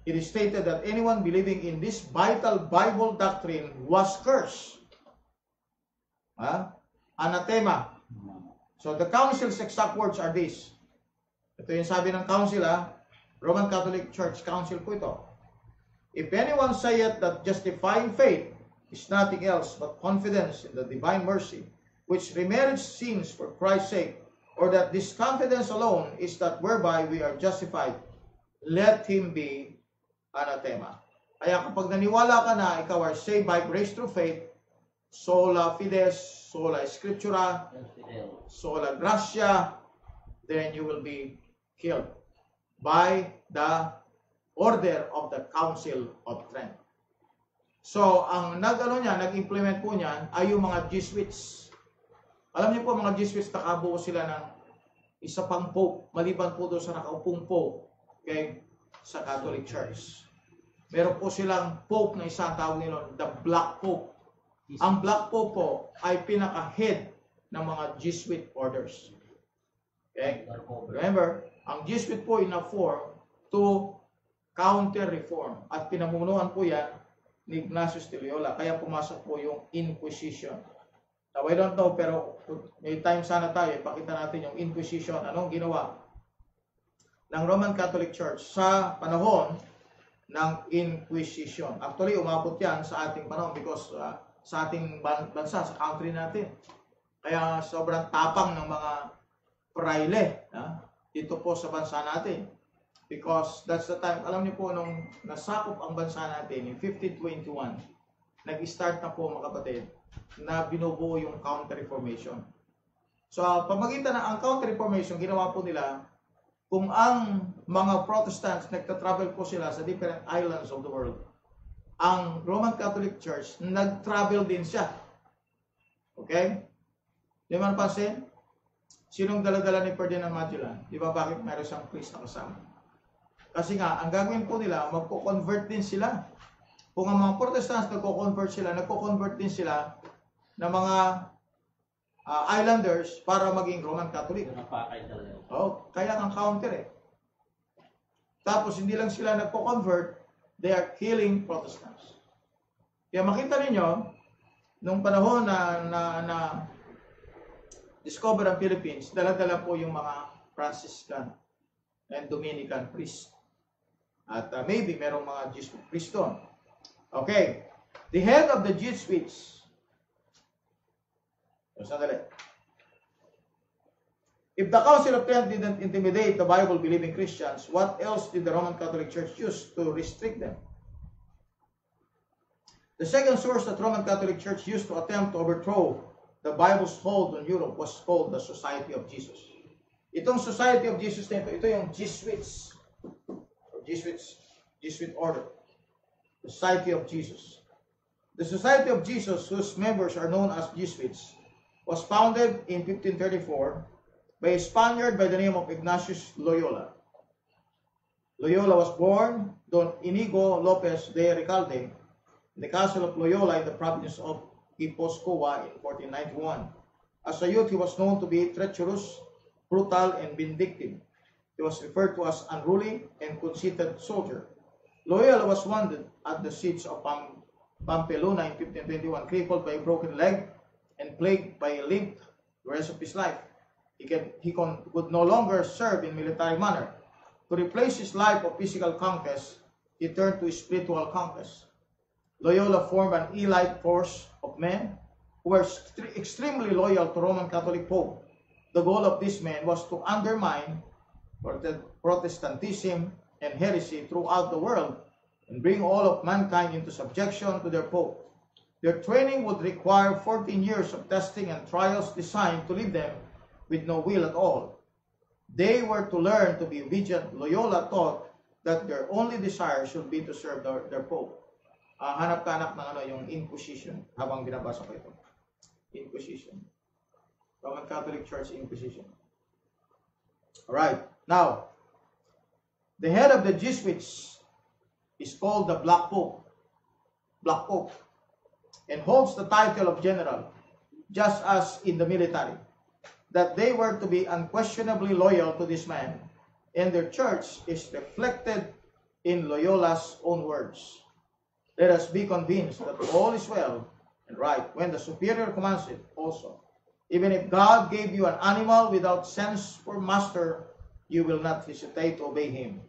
it is stated that anyone believing in this vital Bible doctrine was cursed. Anathema. So the Council's exact words are this. Ito yung sabi ng Council, Roman Catholic Church Council po ito. If anyone saith that justifying faith is nothing else but confidence in the divine mercy, which remerits sins for Christ's sake, or that this confidence alone is that whereby we are justified, let him be anathema. Kaya kapag naniwala ka na ikaw are saved by grace through faith, sola fides, sola scriptura, sola gratia, then you will be killed by the order of the Council of Trent. So, ang nag-implement po niyan ay yung mga Jesuits. Alam niyo po, mga Jesuits, nakabuo sila ng isa pang Pope, maliban po doon sa nakaupong Pope, okay, sa Catholic Church. Meron po silang Pope na isang tawag nila, the Black Pope. Ang Black Pope po ay pinaka-head ng mga Jesuit orders. Okay? Remember, ang Jesuit po ina-form to counter-reform. At pinamunuan po yan ni Ignatius de Loyola. Kaya pumasok po yung Inquisition. Now, I don't know, pero may time sana tayo, ipakita natin yung Inquisition. Anong ginawa ng Roman Catholic Church sa panahon ng Inquisition? Actually, umabot yan sa ating panahon because sa ating bansa, sa country natin. Kaya sobrang tapang ng mga praile dito po sa bansa natin. Because that's the time, alam niyo po, nung nasakop ang bansa natin in 1521, nag-start na po mga kapatid na binubuo yung Counter-Reformation. So, pamagitan ng ang Counter-Reformation, ginawa po nila, kung ang mga Protestants, nagta-travel po sila sa different islands of the world, ang Roman Catholic Church, nag-travel din siya. Okay? Di man pansin? Sinong dala-dala ni Ferdinand Magellan? Di ba bakit meron siyang priest na kasama? Kasi nga, ang gagawin po nila, magko-convert din sila. Kung ang mga Protestants nagko-convert din sila ng mga islanders para maging Roman Catholic. Kaya ang counter Tapos hindi lang sila nagko-convert, they are killing Protestants. Kaya makita ninyo, nung panahon na discover ang Philippines, dala-dala po yung mga Franciscan and Dominican priest. At maybe merong mga Jesuit priest doon. Okay. The head of the Jesuits. Sandali. If the Council of Trent didn't intimidate the Bible-believing Christians, what else did the Roman Catholic Church use to restrict them? The second source that Roman Catholic Church used to attempt to overthrow the Bible's hold on Europe was called the Society of Jesus. Itong Society of Jesus na ito yung Jesuits. Jesuit order. The Society of Jesus. The Society of Jesus, whose members are known as Jesuits, was founded in 1534 by a Spaniard by the name of Ignatius Loyola. Loyola was born Don Inigo Lopez de Recalde in the castle of Loyola in the province of Guipuzcoa in 1491. As a youth, he was known to be treacherous, brutal, and vindictive. He was referred to as unruly and conceited soldier. Loyola was wounded at the siege of Pampeluna in 1521, crippled by a broken leg and plagued by a limp the rest of his life. He could no longer serve in military manner. To replace his life of physical conquest, he turned to spiritual conquest. Loyola formed an elite force of men who were extremely loyal to Roman Catholic Pope. The goal of these men was to undermine Protestantism and heresy throughout the world and bring all of mankind into subjection to their Pope. Their training would require 14 years of testing and trials designed to leave them with no will at all. They were to learn to be obedient. Loyola taught that their only desire should be to serve their Pope. Hanap ka anak ng yung Inquisition habang binabasa ko ito. Inquisition. Roman Catholic Church Inquisition. Alright. Now, the head of the Jesuits is called the Black Pope. Black Pope. And holds the title of general, just as in the military. That they were to be unquestionably loyal to this man, and their church is reflected in Loyola's own words. Let us be convinced that all is well and right when the superior commands it also. Even if God gave you an animal without sense for master, you will not hesitate to obey him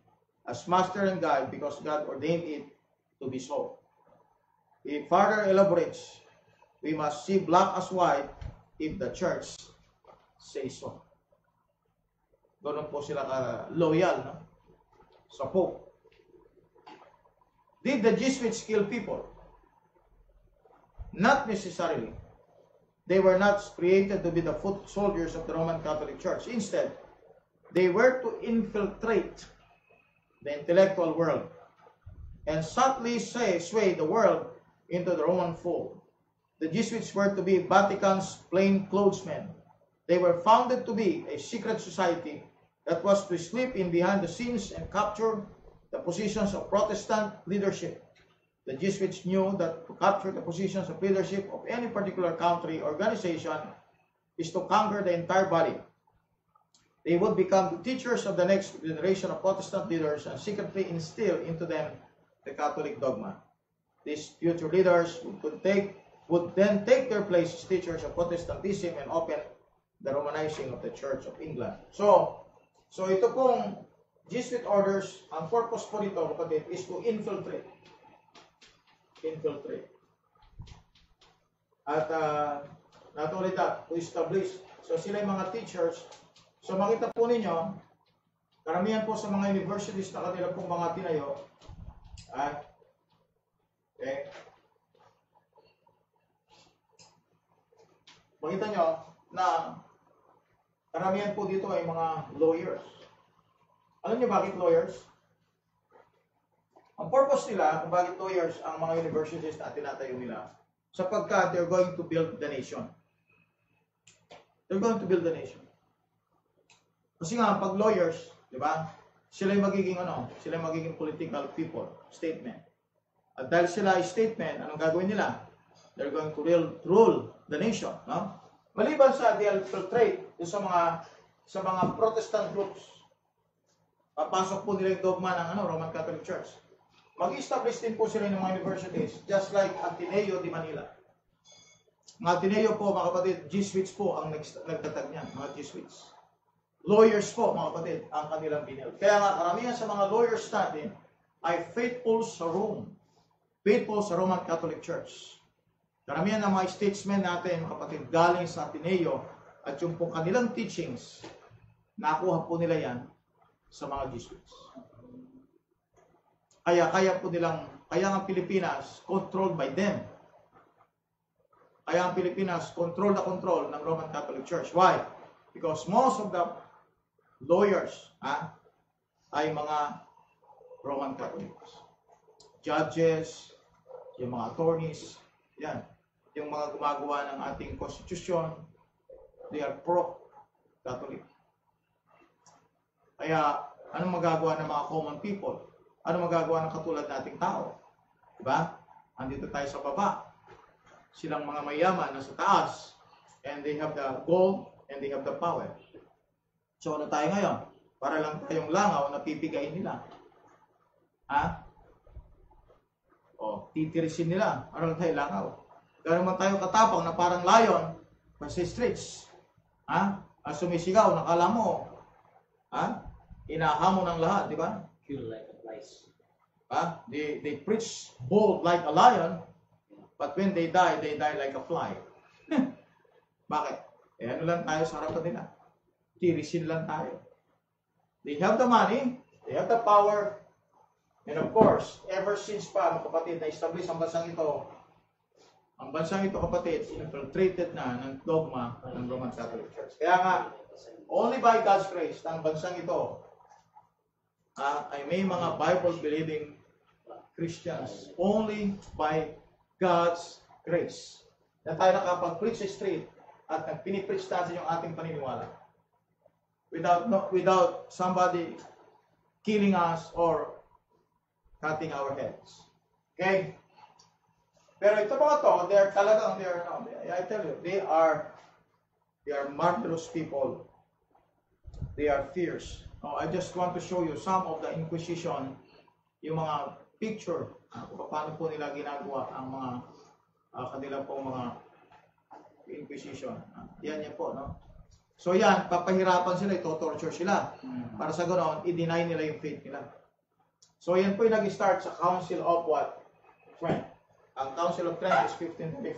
as master and guide because God ordained it to be so. He further elaborates, we must see black as white if the church says so. Doon po sila loyal, no? Sa Pope. Did the Jesuits kill people? Not necessarily. They were not created to be the foot soldiers of the Roman Catholic Church. Instead, they were to infiltrate the intellectual world and subtly sway the world into the Roman fold. The Jesuits were to be Vatican's plainclothesmen. They were founded to be a secret society that was to slip in behind the scenes and capture the positions of Protestant leadership. The Jesuits knew that to capture the positions of leadership of any particular country or organization is to conquer the entire body. They would become the teachers of the next generation of Protestant leaders and secretly instill into them the Catholic dogma. These future leaders would then take their place as teachers of Protestantism and open the Romanizing of the Church of England. So ito pong Jesuit orders, ang purpose po nito, kapatid, is to infiltrate. At not only that, to establish. So sila yung mga teachers. So makita po ninyo, karamihan po sa mga universities na kanila pong mga tinayo, makita nyo na karamihan po dito ay mga lawyers. Alam niyo bakit lawyers? Ang purpose nila kung bakit lawyers ang mga universities na tinatayo nila, sapagkat they're going to build the nation. They're going to build the nation. Kasi nga, pag lawyers, di ba, sila yung magiging political people, statement. At dahil sila ay statement, anong gagawin nila? They're going to rule the nation, no? Maliban sa they'll infiltrate sa mga Protestant groups, papasok po nila yung dogma ng Roman Catholic Church. Mag-establish din po sila ng mga universities, just like Ateneo de Manila. Mga Ateneo po, mga kapatid, Jesuits po ang nagtatag niyan, mga Jesuits. Lawyers po, mga kapatid, ang kanilang binil. Kaya nga, karamihan sa mga lawyers natin ay faithful sa Rome, faithful sa Roman Catholic Church. Karamihan ng mga statesmen natin, mga kapatid, galing sa Ateneo, at yung pong kanilang teachings, nakuha po nila yan sa mga Jesuits. Kaya ang Pilipinas controlled by them. Kaya ang Pilipinas control ng Roman Catholic Church. Why? Because most of the lawyers ay mga Roman Catholics. Judges, yung mga attorneys, yan. Yung mga gumagawa ng ating constitution, they are pro-Catholic. Kaya Anong magagawa ng mga common people? Anong magagawa ng katulad nating tao? Diba? Andito tayo sa baba. Silang mga mayaman nasa taas. And they have the gold and they have the power. So ano tayo ngayon? Para lang tayong langaw na pipigain nila. Ha? O, titirisin nila. Ano lang tayo langaw? Gano'n man tayo katapang na parang lion sa streets. Ha? Sumisigaw, nakala mo. Ha? Inahamon ng lahat, di ba? Kill like a flies. Ha? They preach bold like a lion, but when they die like a fly. Bakit? Eh ano lang tayo sa harapan nila? Tirisin lang tayo. They have the money, they have the power, and of course, ever since pa, mga kapatid, na-establish ang bansang ito, kapatid, infiltrated na ng dogma ng Roman Catholic Church. Kaya nga, only by God's grace, ang bansang ito ay may mga Bible-believing Christians. Only by God's grace. Na tayo nakapag-preach sa street at pinipreach natin yung ating paniniwala. Without somebody killing us or cutting our heads. Okay? Pero ito mga to, I tell you, they are marvelous people. They are fierce. I just want to show you some of the Inquisition, yung mga picture, kung paano po nila ginagawa ang mga kanila pong mga Inquisition. Yan po, no? So yan, papahirapan sila, ito-torture sila. Para sa ganoon, i-deny nila yung faith nila. So yan po yung nag-start sa Council of what? Trent. Ang Council of Trent is 1534.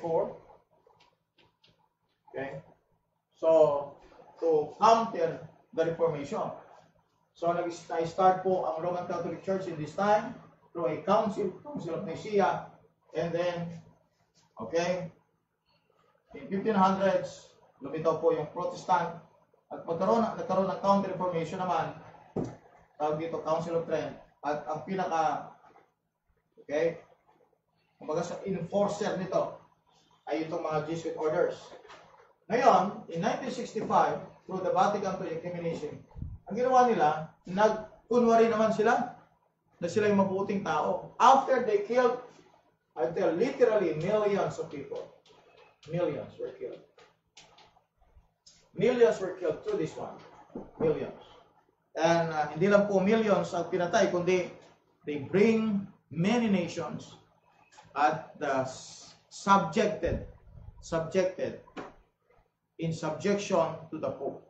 Okay? So, to counter the Reformation. So nag-start po ang Roman Catholic Church in this time through a Council of Nicaea, and then, okay, in 1500s, lumitaw po yung Protestant at nagkaroon ng Counter-Reformation naman, tawag dito Council of Trent, at ang kumbaga sa enforcer nito ay itong mga Jesuit orders. Ngayon, in 1965, through the Vatican II Ecumenism, ang ginawa nila, nagkunwari naman sila na sila yung mabuting tao. After they killed, I tell literally millions of people. Millions were killed. Millions were killed through this one. Millions. And hindi lang po millions ang pinatay, kundi they bring many nations at the subjected in subjection to the Pope.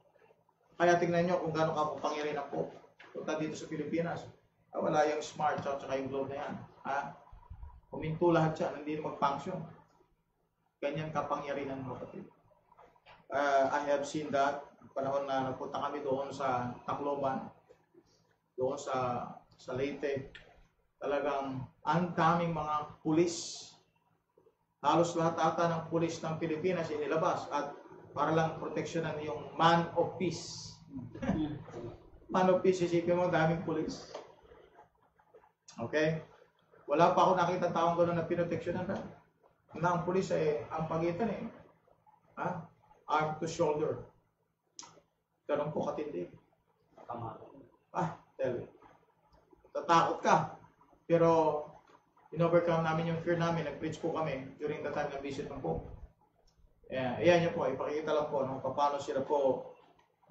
Kaya tingnan nyo kung gaano kapangyarihan ang Pope. Punta dito sa Pilipinas, wala yung smart at saka yung globe na yan. Huminto lahat yan, hindi mag-function. Ganyan kapangyarihan mo, kapatid. I have seen that panahon na nagpunta kami doon sa Tacloban, doon sa Leyte. Talagang ang daming mga pulis. Halos lahat ata ng pulis ng Pilipinas inilabas at para lang proteksyonan yung man of peace. Man of peace, isipin mo, daming pulis. Okay? Wala pa ako nakita taong gano'n na pinoteksyonan na. Ang pulis ay ang pagitan arm to shoulder. Ganun po katindi. Tell me. Tatakot ka. Pero, in-overcome namin yung fear namin. Nag-preach po kami during the time ng visit ng Pope. Ayan nyo po. Ipakikita lang po paano sila po,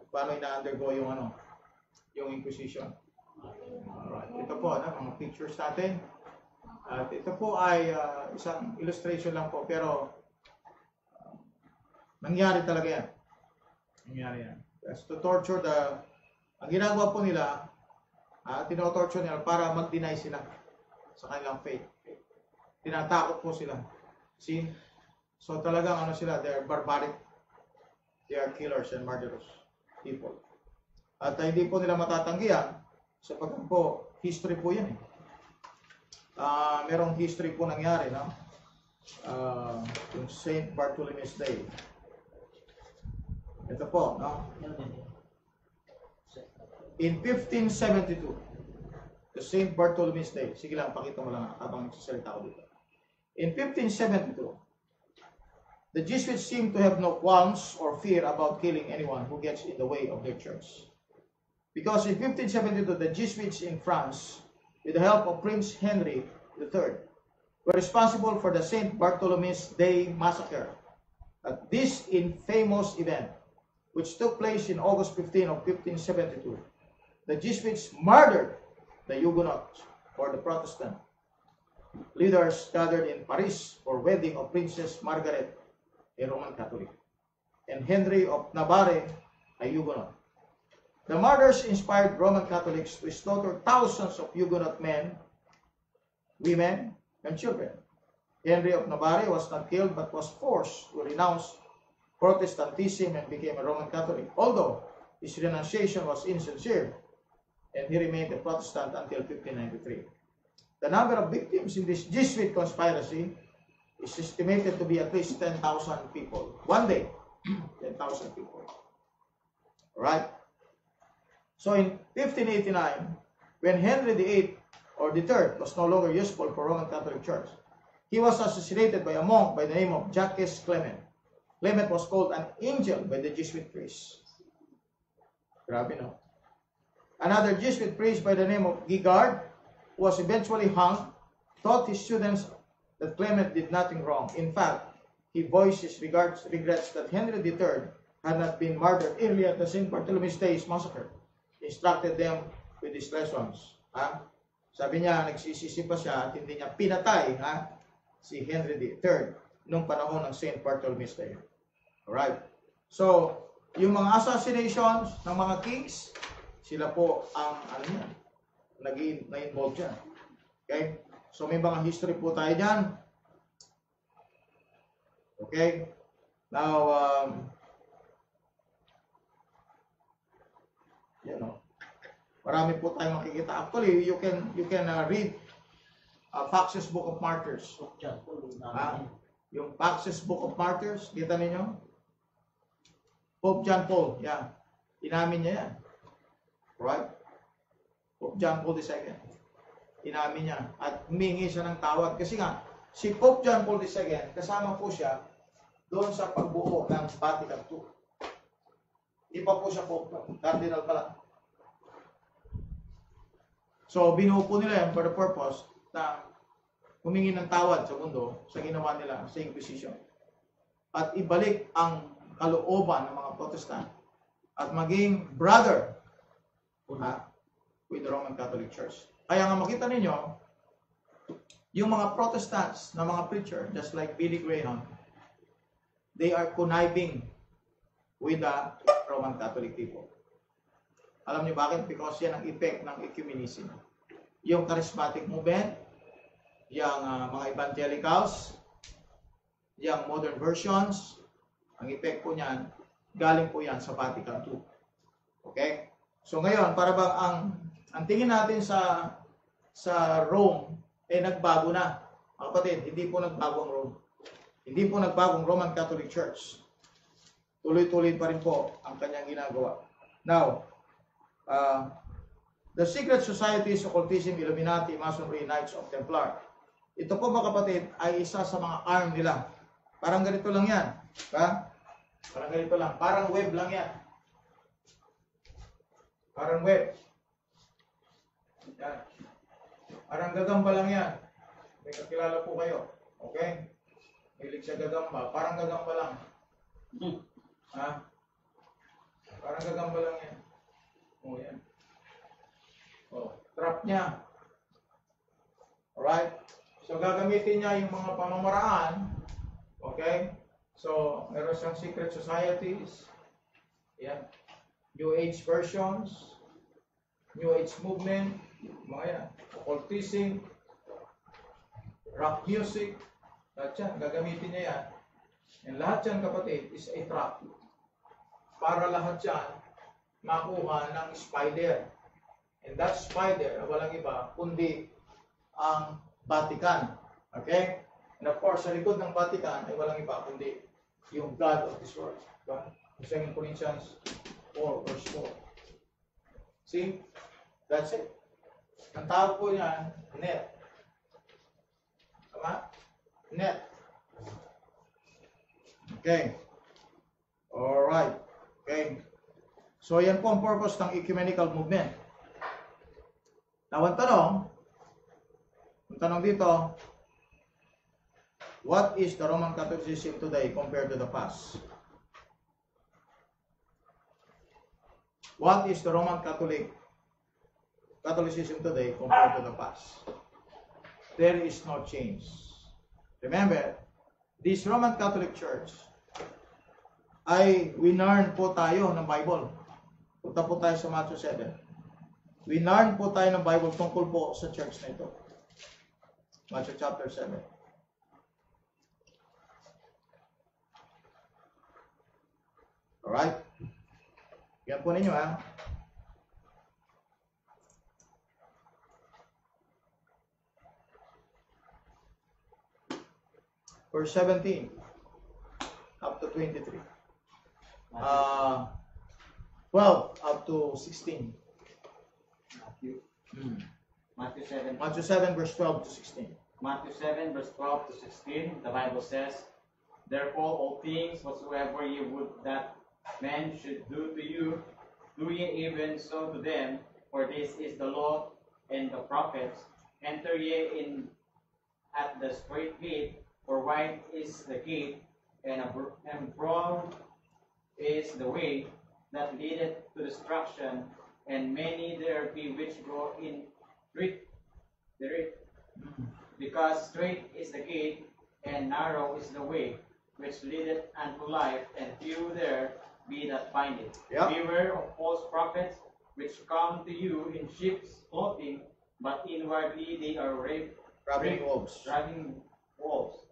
paano ina-undergo yung Inquisition. Alright. Ito po, mga pictures natin. At ito po ay isang illustration lang po. Pero, nangyari talaga yan. Nangyari yan. Yes, to torture ang ginagawa po nila, tinotorture nila para mag-deny sila sa kanilang faith. Tinatakot po sila. See? So talagang they're barbaric. They are killers and murderous people. At hindi po nila matatanggihan sapagkat po, history po yan merong history po nangyari, no? Yung St. Bartholomew's Day. Ito po, no? In 1572, the St. Bartholomew's Day. Sige lang, pakita mo lang habang nagsasalita ko dito. In 1572, the Jesuits seem to have no qualms or fear about killing anyone who gets in the way of their church. Because in 1572, the Jesuits in France, with the help of Prince Henry III, were responsible for the St. Bartholomew's Day massacre. At this infamous event, which took place in August 15 of 1572, the Jesuits murdered the Huguenots, or the Protestant leaders gathered in Paris for wedding of Princess Margaret, a Roman Catholic, and Henry of Navarre, a Huguenot. The murders inspired Roman Catholics to slaughter thousands of Huguenot men, women, and children. Henry of Navarre was not killed but was forced to renounce Protestantism and became a Roman Catholic, although his renunciation was insincere, and he remained a Protestant until 1593. The number of victims in this Jesuit conspiracy is estimated to be at least 10,000 people. One day, 10,000 people. Alright? So in 1589, when Henry VIII or III was no longer useful for Roman Catholic Church, he was assassinated by a monk by the name of Jacques Clement. Clement was called an angel by the Jesuit priests. Grabe, no? Another Jesuit priest by the name of Guigard, who was eventually hung, taught his students that Clement did nothing wrong. In fact, he voiced his regrets that Henry III had not been murdered earlier at the St. Bartholomew's Day massacre. He instructed them with these lessons. Sabi niya, nagsisisi pa siya at hindi niya pinatay si Henry III nung panahon ng St. Bartholomew's Day. Alright? So, yung mga assassinations ng mga kings, sila po ang na-involve dyan. Okay? So, may mga history po tayo dyan. Okay? Now, marami po tayong makikita. Actually, you can read Fox's Book of Martyrs. Yung Fox's Book of Martyrs, kita ninyo? Pope John Paul, yan. Inamin niya yan. Right? Pope John Paul II. Inamin niya. At humingi siya ng tawad. Kasi nga, si Pope John Paul II, kasama po siya doon sa pagbuo ng Vatican II. Hindi pa po siya Pope, Cardinal pa lang. So, binuo po nila yan for the purpose na humingi ng tawad sa mundo sa ginawa nila sa Inquisition. At ibalik ang kalooban ng mga Protestant at maging brother with the Roman Catholic Church. Kaya nga makita ninyo, yung mga Protestants na mga preacher, just like Billy Graham, they are conniving with the Roman Catholic people. Alam niyo bakit? Because yan ang effect ng ecumenism. Yung charismatic movement, yung mga evangelicals, yung modern versions, ang effect po niyan, galing po yan sa Vatican II. Okay? So ngayon, para bang ang tingin natin sa Rome, nagbago na. Mga kapatid, hindi po nagbago ang Rome. Hindi po nagbago ang Roman Catholic Church. Tuloy-tuloy pa rin po ang kanyang ginagawa. Now, the secret societies, occultism, Illuminati, Masonry, Knights of Templar. Ito po mga kapatid ay isa sa mga arm nila. Parang ganito lang yan. Parang ganito lang. Parang web lang yan. Parang web. Yan. Parang gagamba lang yan. May kakilala po kayo. Okay? Hilig sa gagamba. Parang gagamba lang. Parang gagamba lang yan. Yan. Trap niya. Alright? So, gagamitin niya yung mga pamamaraan. Okay? So, meron siyang secret societies. Yan. New Age versions. New Age movement. Mga yan. Occultism. Rock music. Lahat yan. Gagamitin niya yan. And lahat yan, kapatid, is a trap. Para lahat yan makuha ng spider. And that spider, walang iba, kundi ang Vatican. Okay? And of course, sa likod ng Vatican ay walang iba, kundi yung God of this world. Diba? 2 Corinthians 4 verse 4. See? That's it. Ang tawag po niyan, net. Tama? Net. Okay. Alright. Okay. So yan po ang purpose ng ecumenical movement. Now, ang tanong dito, what is the Roman Catholicism today compared to the past? What is the Roman Catholicism today compared to the past? There is no change. Remember, this Roman Catholic Church ay winarn po tayo ng Bible. Punta po tayo sa Matthew 7. Winarn po tayo ng Bible tungkol po sa church na ito. Matthew chapter 7. Alright? Yan po ninyo, ha? Verse 17 up to 23. 12 up to 16. Matthew 7. Matthew 7 verse 12 to 16. Matthew 7 verse 12 to 16. The Bible says, "Therefore all things whatsoever ye would that men should do to you, do ye even so to them, for this is the law and the prophets. Enter ye in at the strait gate, for wide is the gate, and broad is the way that leadeth to destruction, and many there be which go in therein. Because strait is the gate, and narrow is the way which leadeth unto life, and few there be that find it. Yep. Beware of false prophets, which come to you in sheep's clothing, but inwardly they are Ravening wolves. driving wolves.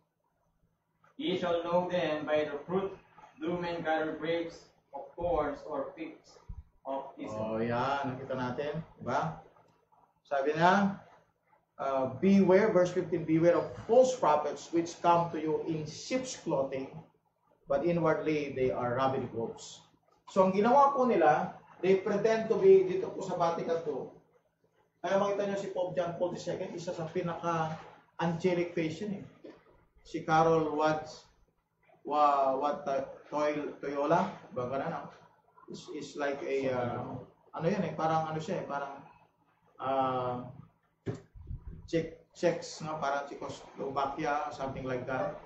Ye shall know them by the fruit. Do men gather grapes of thorns or figs of thistles?" Oh, yan. Nakita natin. Diba? Sabi na, beware, verse 15, beware of false prophets which come to you in sheep's clothing, but inwardly they are ravening wolves. So, ang ginawa po nila, they pretend to be, dito po sa Vatican II, kaya makita nyo si Pope John Paul II, isa sa pinaka-angelic face yun eh. Si Carol Toyola, baga na na, is like a, ano yun eh, parang ano siya eh, parang, Czechs, no? Parang Czechoslovakia, something like that.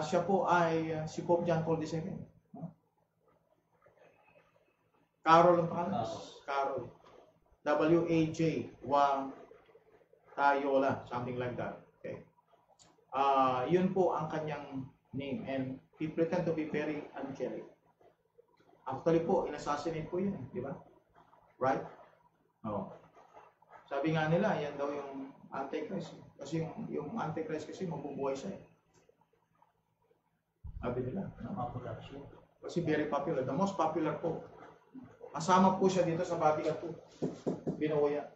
Siya po ay si Pope John Paul II. No? Carol ang pangalan? Carol. W-A-J, Tayola, something like that. Okay. Yun po ang kanyang name, and he pretend to be very angelic. Actually po, inassassinate po yun, di ba? Right? Oh. Sabi nga nila, yan daw yung Antichrist. Kasi yung Antichrist kasi mabubuhay siya. Sabi nila. Popular siya. Kasi very popular. The most popular po. Kasama po siya dito sa Vatican po. Binuya.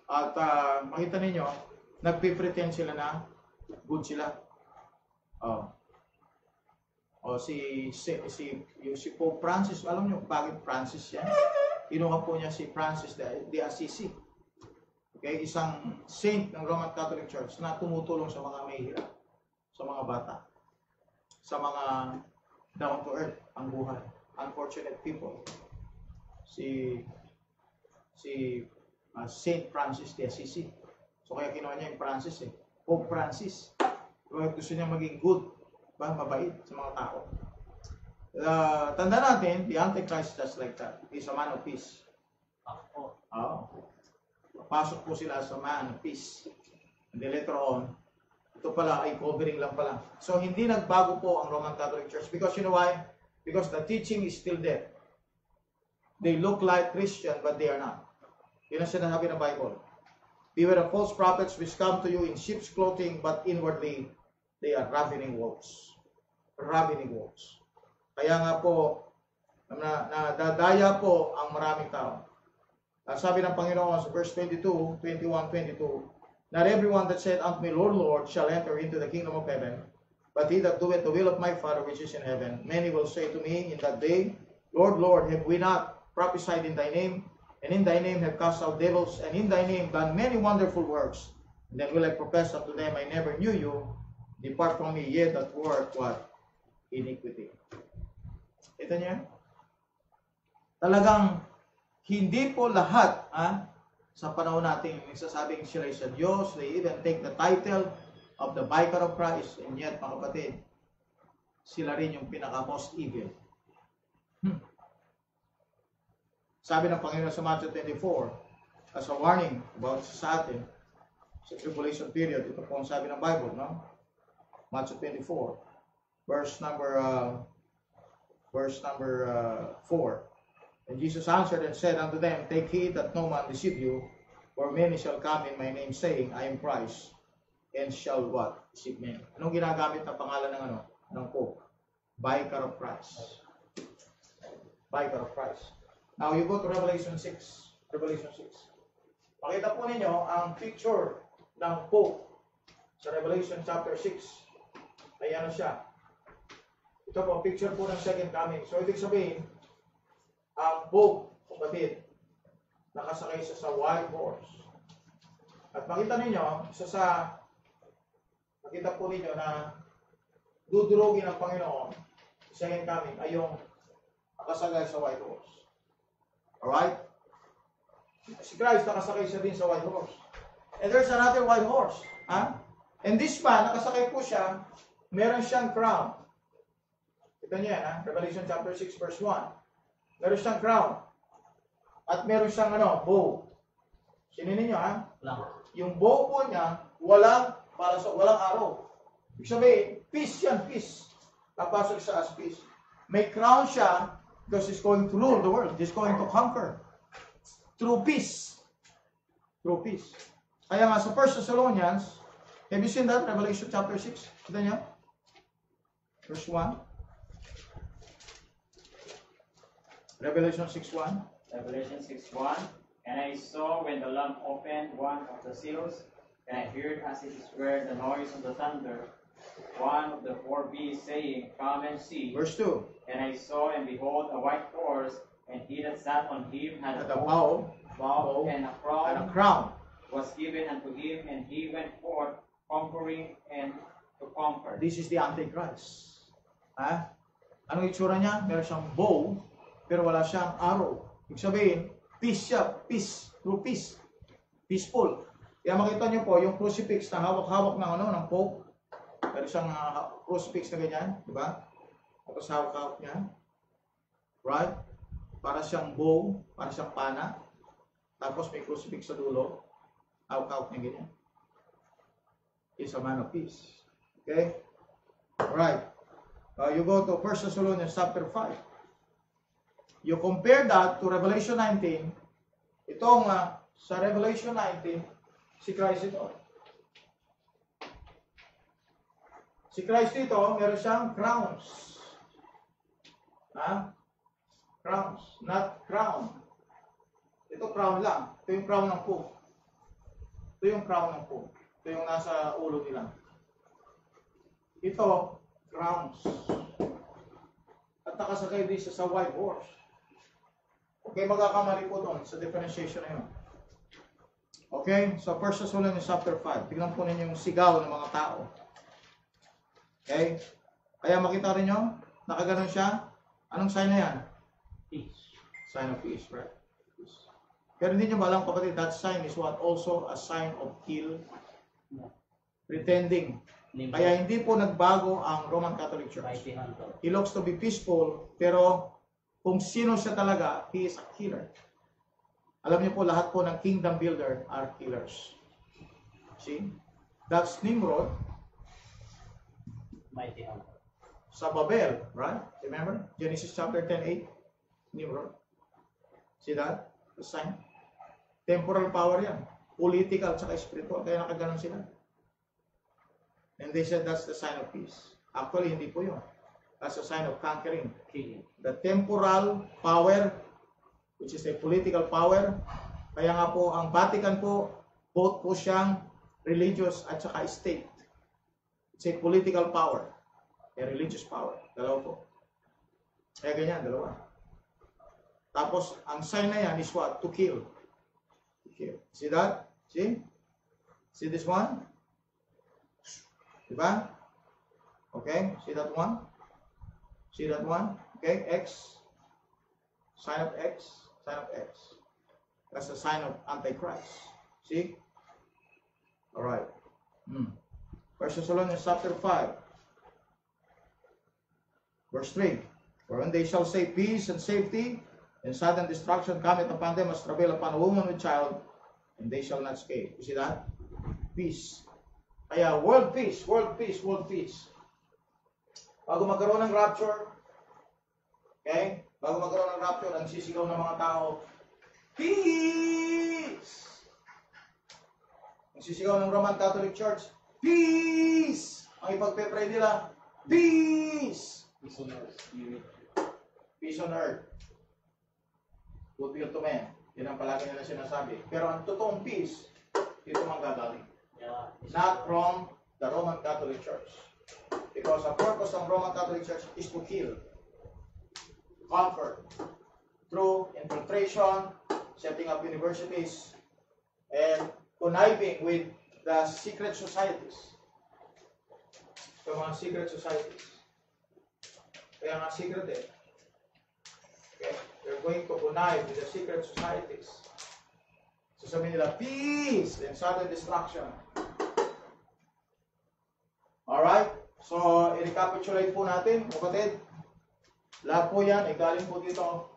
At makita ninyo, nagpipretend sila na good sila. Si Pope Francis, alam niyo bakit Francis yan? Kinuha po niya si Francis de Assisi. Okay, isang saint ng Roman Catholic Church na tumutulong sa mga mahihirap, sa mga bata, sa mga down to earth ang buhay, unfortunate people. Si Saint Francis de Assisi. So kaya kinuha niya yung Francis eh. Pope Francis. Kaya gusto niya maging good, mabait sa mga tao. Tanda natin, the Antichrist just like that. He's a man of peace. Pasok po sila sa man of peace. And then later on, ito pala ay covering lang pala. So hindi nagbago po ang Roman Catholic Church. Because you know why? Because the teaching is still there. They look like Christian, but they are not. Yun ang sinasabi ng Bible. Beware of false prophets which come to you in sheep's clothing, but inwardly they are ravening wolves. Ravening wolves. Kaya nga po, nadadaya po ang maraming tao. Sabi ng Panginoon sa verse 22, 21, 22, "Not everyone that said unto me, Lord, Lord, shall enter into the kingdom of heaven, but he that doeth the will of my Father which is in heaven. Many will say to me in that day, Lord, Lord, have we not prophesied in thy name? And in thy name have cast out devils, and in thy name done many wonderful works. And then will I profess unto them, I never knew you. Depart from me, ye that work what? Iniquity." Ito niyo yan? Talagang hindi po lahat sa panahon natin nagsasabing sila sa Diyos. They even take the title of the Vicar of Christ, and yet, mga kapatid, sila rin yung pinaka-most evil. Sabi ng Panginoon sa Matthew 24, as a warning about sa atin, sa tribulation period, ito po ang sabi ng Bible, no? Matthew 24, verse number 4. And Jesus answered and said unto them, take heed that no man deceive you, for many shall come in my name, saying, I am Christ, and shall what? Deceive many. Anong ginagamit na pangalan ng ng Pope? Vicar of Christ. Vicar of Christ. Now, you go to Revelation 6. Revelation 6. Makita po ninyo ang picture ng Pope sa Revelation chapter 6. Ay ano siya? Ito po, picture po ng second coming. So, ibig sabihin, ang Pope, kapatid, nakasakay siya sa white horse. At makita ninyo, makita po ninyo na dudurugin ng Panginoon, second coming, ay yung nakasakay sa white horse. Alright? Si Christ, nakasakay siya din sa white horse. And there's another white horse. And this man, nakasakay po siya, meron siyang crown. Ito niya yan, Revelation chapter 6, verse 1. Meron siyang crown. At meron siyang bow. Sinin niyo, yung bow po niya, walang araw. Ibig sabihin, peace yan, peace. Papasok siya as peace. May crown siya because he's going to rule the world. He's going to conquer. Through peace. Through peace. Kaya nga sa 1 Thessalonians, have you seen that? Revelation chapter 6. Kita niyo? Verse 1. Revelation 6:1. Revelation 6:1. And I saw when the Lamb opened one of the seals, and I heard as it were the noise of the thunder, one of the four beasts saying, Come and see. Verse 2. And I saw and behold a white horse, and he that sat on him had a bow and a crown, was given unto him, and he went forth conquering and to conquer. This is the Antichrist. Anong itsura niya? Meron siyang bow, pero wala siyang arrow. Ibig sabihin, peace siya. Peace. Through peace. Peaceful. Kaya makita niyo po, yung crucifix na hawak-hawak ng Pope. Meron siyang crucifix na ganyan. Diba? Tapos hawak-hawak niya. Right? Para siyang bow. Para siyang pana. Tapos may crucifix sa dulo. Hawak-hawak niya ganyan. He's a man of peace. Okay? Alright. You go to 1 Thessalonians chapter 5. You compare that to Revelation 19. Itong sa Revelation 19, si Christ ito. Si Christ ito, meron siyang crowns. Crowns, not crown. Ito crown lang. Ito yung crown ng Pope. Ito yung crown ng Pope. Ito yung nasa ulo nila. Ito, crowns. At nakasakay din siya sa white horse. Okay, magkakamali po doon sa differentiation na yun. Okay, so 1 Thessalonians chapter 5. Tignan po ninyo yung sigaw ng mga tao. Okay? Kaya makita rin nyo, nakaganon siya. Anong sign na yan? Peace. Sign of peace, right? Peace. Pero hindi nyo ba alam, kapatid, that sign is what? Also a sign of kill. Pretending. Kaya hindi po nagbago ang Roman Catholic Church. He looks to be peaceful, pero kung sino siya talaga, he is a killer. Alam niyo po, lahat po ng kingdom builder are killers. See? That's Nimrod. Mighty hunter. Sa Babel, right? Remember? Genesis chapter 10:8. Nimrod. See that? The sign. Temporal power yan. Political at spiritual. Kaya nakaganon sila. And they said that's the sign of peace. Actually, hindi po yun. That's a sign of conquering. The temporal power, which is a political power. Kaya nga po, ang Vatican po, both po siyang religious at saka state. It's a political power. A religious power. Dalawa po. Kaya ganyan, dalawa. Tapos, ang sign na yan is what? To kill. To kill. See that? See? See this one? Diba? Okay? See that one? See that one? Okay, X. Sign of X. Sign of X. That's a sign of Antichrist. See? Alright. 1 Thessalonians chapter 5. Verse 3. For when they shall say peace and safety, and sudden destruction cometh upon them as travail upon a woman with child, and they shall not escape. You see that? Peace. Kaya world peace, world peace, world peace. Bago magkaroon ng rapture, okay? Bago magkaroon ng rapture, ang sisigaw ng mga tao, peace! Ang sisigaw ng Roman Catholic Church, peace! Ang ipagpe-pray nila, peace! Peace on earth. Peace on earth. Goodwill to men. Yan ang palagi nila sinasabi. Pero ang totoong peace, dito manggagaling. Yeah. Not from the Roman Catholic Church. Because the purpose of Roman Catholic Church is to kill, conquer, through infiltration, setting up universities, and conniving with the secret societies. The mga secret societies. Kaya nga secret eh. Okay. They're going to connive with the secret societies. Sasabihin nila, peace and sudden destruction. Alright? So, i-recapitulate po natin, kapatid. Lahat po yan, ay galing po dito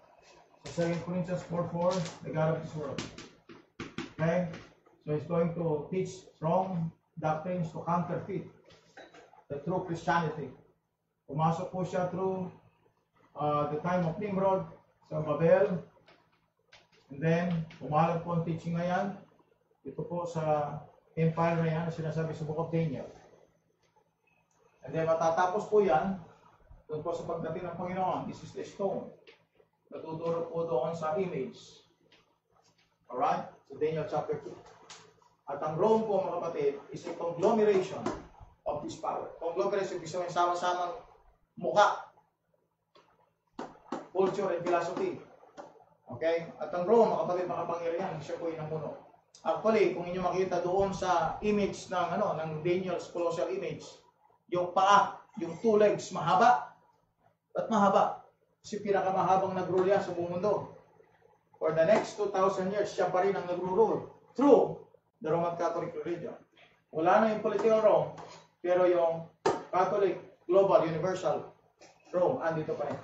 sa 2 Corinthians 4:4, the God of this world. Okay? So, it's going to teach wrong doctrines to counterfeit the true Christianity. Pumasok po siya through the time of Nimrod sa Babel. And then, pumalag po ang teaching na yan. Ito po sa empire na yan, sinasabi sa Book of Daniel. And then, matatapos po yan, doon po sa pagdating ng Panginoon, this is the stone. Natuturo po doon sa image. Alright? So, Daniel chapter 2. At ang Rome po, mga kapatid, is a conglomeration of this power. Conglomeration, ibig sabihin sama-samang mukha, culture, and philosophy. Okay? At ang Rome, mga kapatid, makapangyarihan, siya po yung namuno. Actually, kung inyo makita doon sa image ng, ng Daniel's colossal image, yung paa, yung 2 legs, mahaba. At mahaba. Kasi pinakamahabang nag-rule yan sa buong mundo. For the next 2,000 years, siya pa rin ang nag-rule through the Roman Catholic religion. Wala na yung political Rome, pero yung Catholic, global, universal Rome, andito pa rin.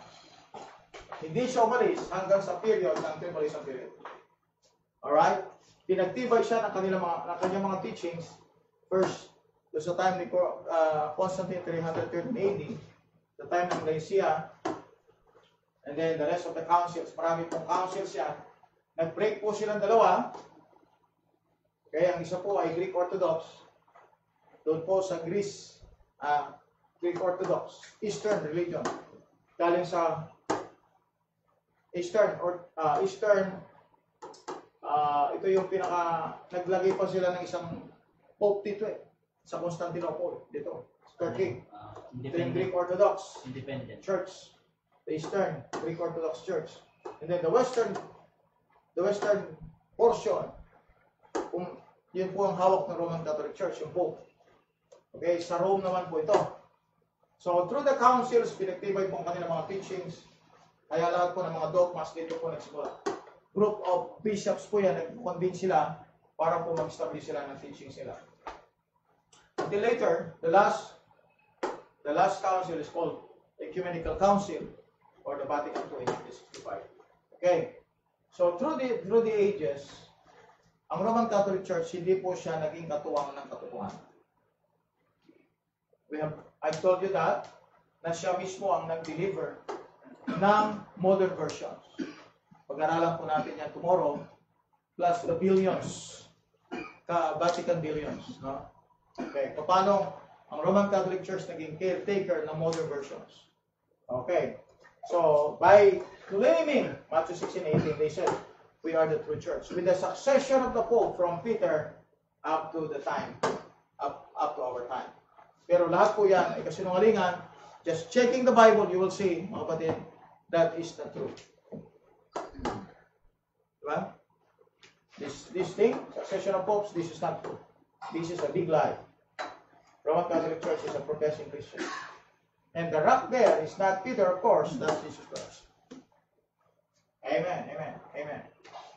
Hindi siya umalis hanggang sa period ng tribulation period. Alright? Pinagtibay siya ng kanyang mga teachings. First, sa time ni Constantine 313 AD, the time ng Nicaea, and then the rest of the councils, marami pong councils yan. Nag-break po silang dalawa. Kaya ang isa po ay Greek Orthodox. Doon po sa Greece, Greek Orthodox, Eastern religion. Galing sa Eastern, ito yung naglagay pa sila ng isang Pope dito sa Constantinople, dito, Turkey. Ito yung Greek Orthodox Independent Church, the Eastern Greek Orthodox Church. And then the Western portion, yun po ang hawak ng Roman Catholic Church, yung Pope. Okay, sa Rome naman po ito. So, through the councils, pinagtibay po ang kanilang mga teachings. Kaya lahat po ng mga dogmas dito po nagsimula. Group of bishops po yan, nag-convince sila para po mag-establish sila ng teachings nila. Until later, the last council is called Ecumenical Council or the Vatican II in 1965. Okay. So through the ages, ang Roman Catholic Church hindi po siya naging katuwang ng katotohanan. I've told you that na siya mismo ang nag-deliver ng modern versions. Pag-aralan po natin yan tomorrow, plus the billions, Vatican billions, no? Okay, paano ang Roman Catholic Church naging caretaker ng modern versions? Okay, so by claiming Matthew 16:18, they said, we are the true church. With the succession of the Pope from Peter up to the time, up to our time. Pero lahat po yan ay kasinungalingan. Just checking the Bible, you will see, mga kapatid, that is the truth. Diba? This thing, succession of popes, this is not true. This is a big lie. Roman Catholic Church is a professing Christian. And the rock there is not Peter, of course, that's Jesus Christ. Amen, amen, amen.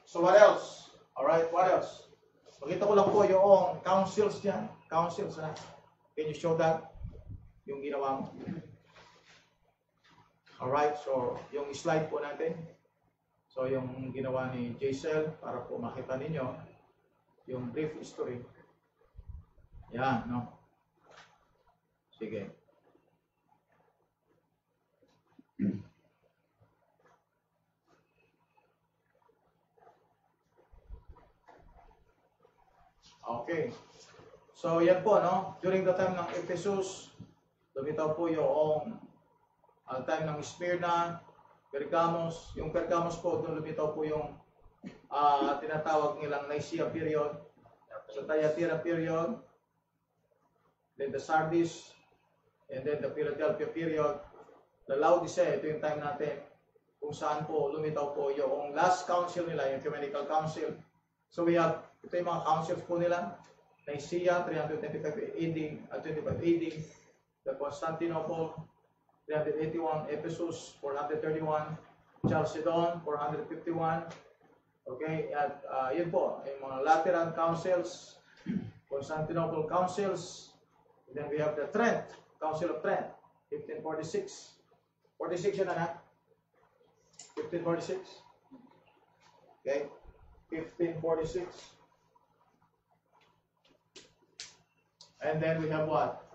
So what else? Alright, what else? Pakita ko lang po yung councils dyan. Councils, ha? Can you show that? Yung ginawa mo. Alright, so yung slide po natin. So yung ginawa ni Jaisel, para po makita ninyo yung brief history. Yan, no? Sige. Okay. So yan po, no? During the time ng Ephesus, lumitaw po yung time ng Smyrna, Pergamos. Yung Pergamos po, doon lumitaw po yung tinatawag nilang Nicaea period, sa Thyatira period, then the Sardis, and then the Philadelphia period. The Laodicea, ito yung time natin kung saan po lumitaw po yung last council nila, yung Ecumenical Council. So we have, ito yung mga councils po nila. Nicaea, 325 AD, 25 AD. The Constantinople, 381. Ephesus, 431. Chalcedon, 451. Okay, at yun po, yung mga Lateran Councils, Constantinople Councils. And then we have the Trent, Council of Trent, 1546. 46 yun na, 1546. Okay, 1546. And then we have what?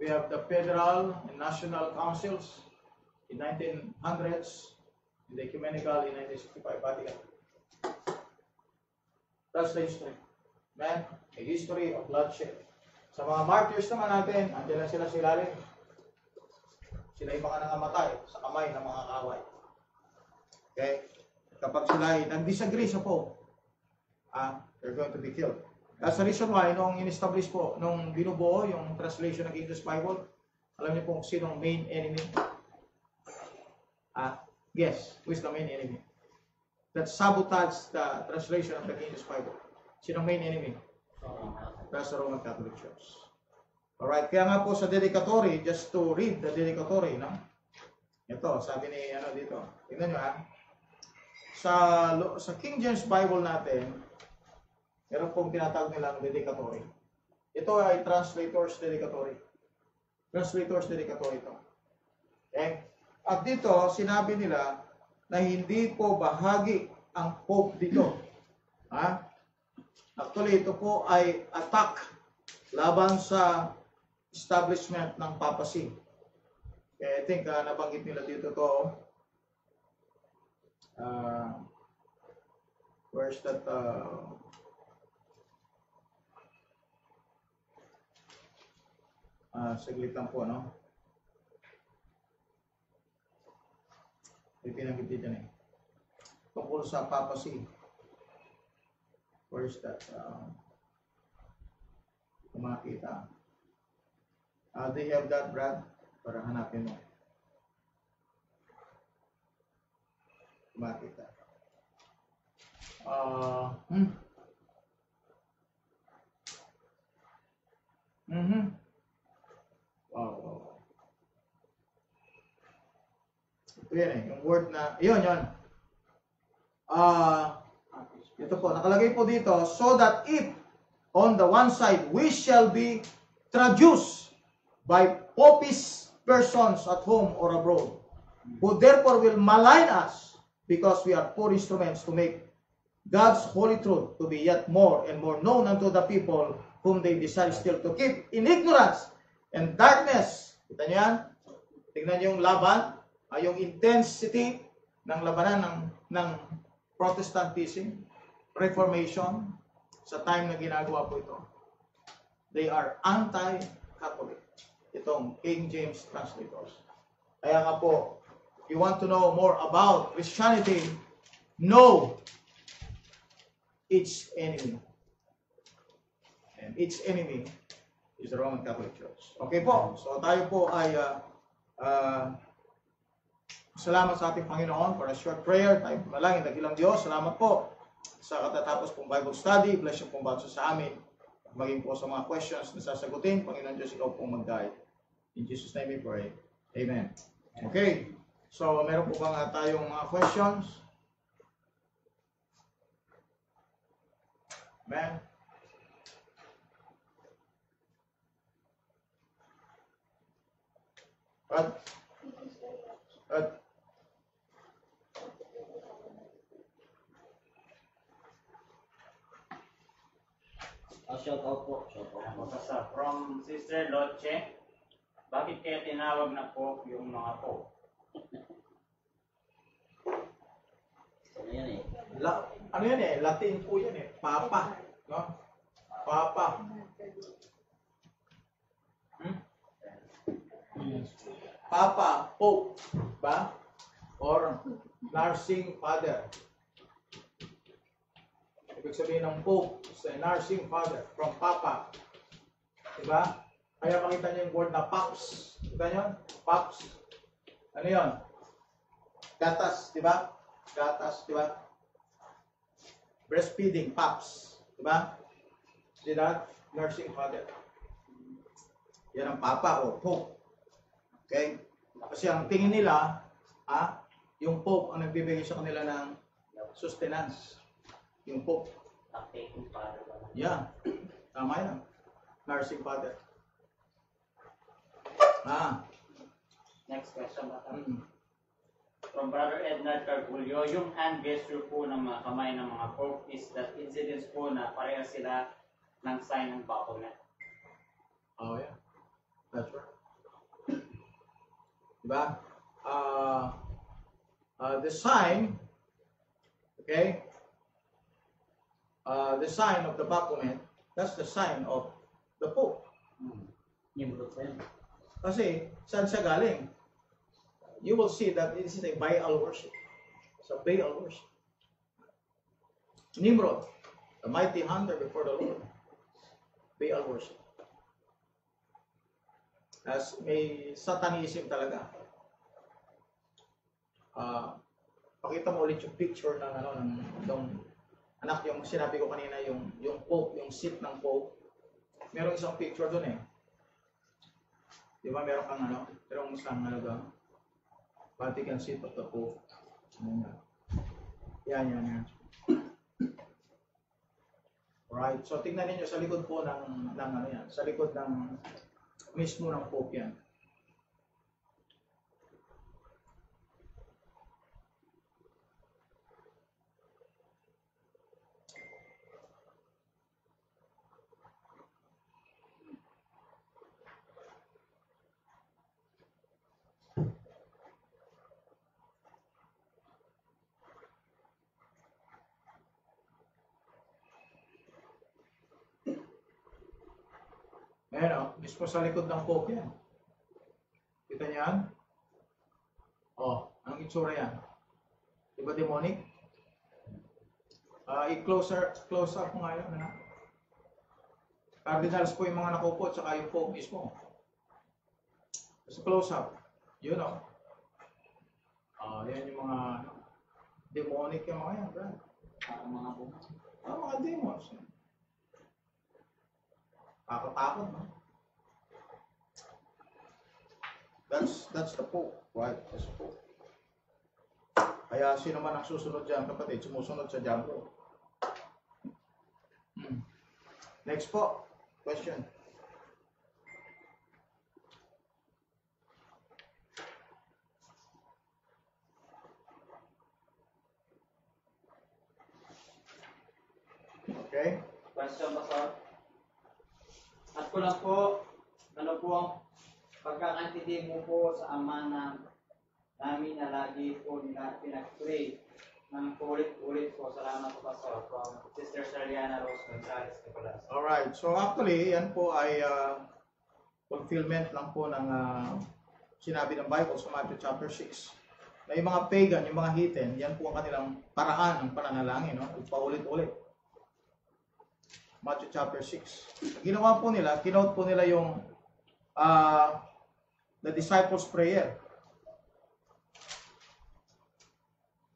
We have the Federal and National Councils in 1900s, and the Ecumenical in 1965 Vatican. That's the history. Man, a history of bloodshed. Sa mga martyrs naman natin, andyan lang sila silalim. Sila yung mga nangamatay sa kamay ng mga kaway. Okay? Kapag sila ay nag-disagree sa Pope, they're going to be killed. That's the reason why, nung in-establish po, nung binubuo yung translation ng English Bible, alam niyo po kung sino ang main enemy? Guess, who is the main enemy? That sabotaged the translation of the English Bible. Sino ang main enemy? That's the Roman Catholic Church. Alright, kaya nga po sa dedicatory, just to read the dedicatory, no? Ito, sabi ni, dito, tingnan nyo sa King James Bible natin, meron pong tinatawag nilang dedicatory. Ito ay translator's dedicatory. Translator's dedicatory ito. Okay? At dito, sinabi nila na hindi po bahagi ang Pope dito. Actually, ito po ay attack laban sa establishment ng papacy. Okay, I think nabanggit nila dito to. Where's that? Saglit lang po, no? May pinanggit dito na tungkol sa papacy. Where's that? Kung makita. They have that, Brad? Para hanapin mo. Kung makita. Wow. Ito yan yung word na, yun. Ito po, nakalagay po dito, so that if on the one side we shall be traduced by popish persons at home or abroad, who therefore will malign us because we are poor instruments to make God's holy truth to be yet more and more known unto the people whom they desire still to keep in ignorance and darkness. Kita niyo yan? Tingnan niyo yung laban, yung intensity ng labanan ng Protestantism, Reformation, sa time na ginagawa po ito. They are anti-Catholic. Itong King James translators. Kaya nga po, if you want to know more about Christianity, know its enemy. And its enemy is the Roman Catholic Church. Okay po, so tayo po ay salamat sa ating Panginoon for a short prayer. Tayo manalangin, dakilang Diyos. Salamat po sa katatapos pong Bible study. Bless yung pong bawat sa amin. Maging po sa mga questions na sasagutin. Panginoon Diyos, ikaw pong mag-guide. In Jesus' name we pray. Amen. Okay. So, meron po bang tayong mga questions? Amen. Good. Good. Shout out po. Shout out. Ako sa from Sister Loche, bakit kaya tinawag na po yung mga po? Ano yan eh? Ano yan eh? Latin po yan eh. Papa. No? Papa. Papa, Pope. Ba? Or nursing father. Ibig sabihin ng Pope is a nursing father from Papa. Diba? Kaya makita niyo yung word na Paps. Kita niyo? Paps. Ano yun? Gatas, diba? Gatas, diba? Breastfeeding, Paps. Diba? See that? Nursing father. Yan ang Papa o Pope. Okay? Kasi ang tingin nila, yung Pope ang nagbibigay sa kanila ng sustenance. Yung Pope. Acting father. Yeah. Tama yan. Nursing father. Next question ba? Mm. From Brother Ednard Cargulio, yung hand gesture po ng mga kamay ng mga Pope is that incidence po na pareha sila ng sign ng Baphomet. Oh, yeah. That's right. Diba? The sign, okay? The sign of the Baphomet, that's the sign of the Pope. Nimrod pa yun. Kasi, saan siya galing? You will see that this is a Baal worship. It's a Baal worship. Nimrod, the mighty hunter before the Lord. Baal worship. As may satanism talaga. Pakita mo ulit yung picture ng ng anak, yung sinabi ko kanina, yung Pope, yung seat ng Pope. Merong isang picture doon eh. Di ba meron kang merong isang doon. Vatican seat of the Pope. Yan. Alright, so tingnan niyo sa likod po ng yan, sa likod ng mismo ng Pope yan. Ayan mismo sa likod ng Pope yan. Kita niyo yan? Anong itsura yan? Diba demonic? I-close up mo nga yun. Cardinals po yung mga nakaupo at saka yung Pope mismo. So close up. Yun yan yung mga demonic yung mga yan. Mga po. Mga demons. Takot, no? That's the Pope, right? That's the Pope. Kaya sino man ang susunod dyan, kapatid, sumusunod sa Jambo. Next po, question. Okay? Question ba, sir? At ko lang po, ano po ang pagkakantindi mo po sa ama namin na lagi po nila pinag-pray ng ulit-ulit po. Salamat po, Pastor, from Sister Sariana Rose Gonzalez Nicolas. Alright, so actually, yan po ay fulfillment lang po ng sinabi ng Bible sa Matthew chapter 6. Na yung mga pagan, yung mga heathen, yan po ang kanilang paraan ng pananalangin, no? Paulit-ulit. Matthew chapter 6. Ginawa po nila, kinote po nila yung the disciples' prayer.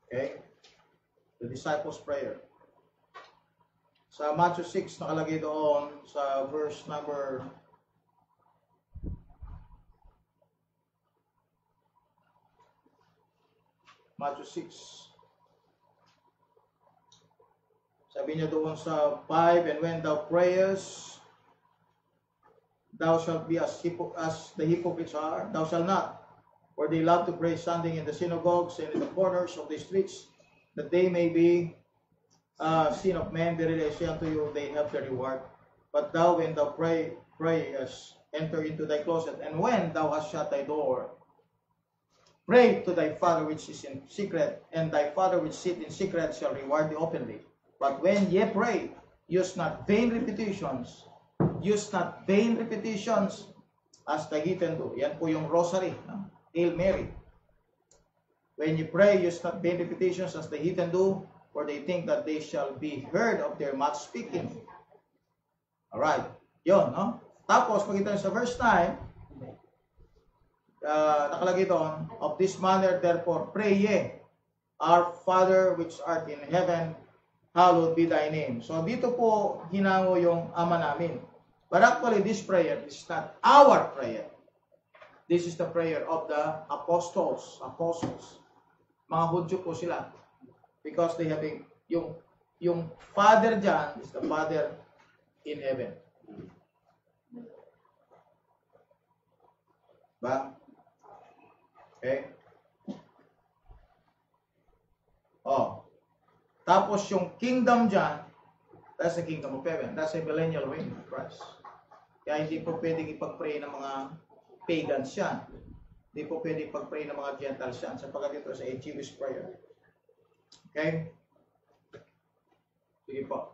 Okay? The disciples' prayer. Sa Matthew 6, nakalagay doon sa verse number Matthew 6. Sabi niya doon sa 5, and when thou prayest, thou shalt be as the hypocrites are. Thou shalt not, for they love to pray standing in the synagogues and in the corners of the streets, that they may be seen of men. Verily I say unto you, they have their reward. But thou, when thou pray as enter into thy closet, and when thou hast shut thy door, pray to thy Father which is in secret, and thy Father which sit in secret shall reward thee openly. But when ye pray, use not vain repetitions. Use not vain repetitions as the heathen do. Yan po yung rosary, no? Hail Mary. When you pray, use not vain repetitions as the heathen do, for they think that they shall be heard of their much speaking. Alright, yun, no? Tapos, pagkita sa verse 9, nakalagay doon, of this manner, therefore, pray ye, our Father which art in heaven, hallowed be thy name. So, dito po, hinango yung Ama namin. But actually, this prayer is not our prayer. This is the prayer of the apostles. Mga Hudyo po sila. Because they have yung Father dyan is the Father in heaven. Ba? Okay? Oh. Tapos yung kingdom dyan, that's the kingdom of heaven. That's a millennial reign of Christ. Kaya hindi po pwedeng ipag-pray ng mga pagans yan. Hindi po pwedeng ipag-pray ng mga Gentiles yan. Sapagkat ito sa a Jewish prayer. Okay? Sige po.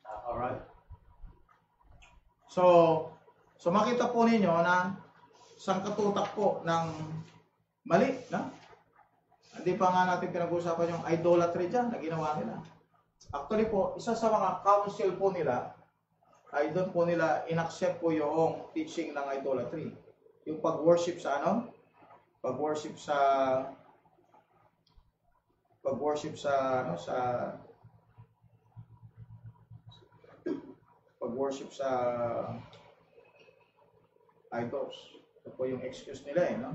Alright. So makita po ninyo na sangkatutak po ng mali, na? Hindi pa nga natin pinag-usapan yung idolatry dyan na ginawa nila. Actually po, isa sa mga council po nila, ay doon po nila inaccept po yung teaching ng idolatry. Yung pag-worship sa ano? Pag-worship sa idols. Ito po yung excuse nila no?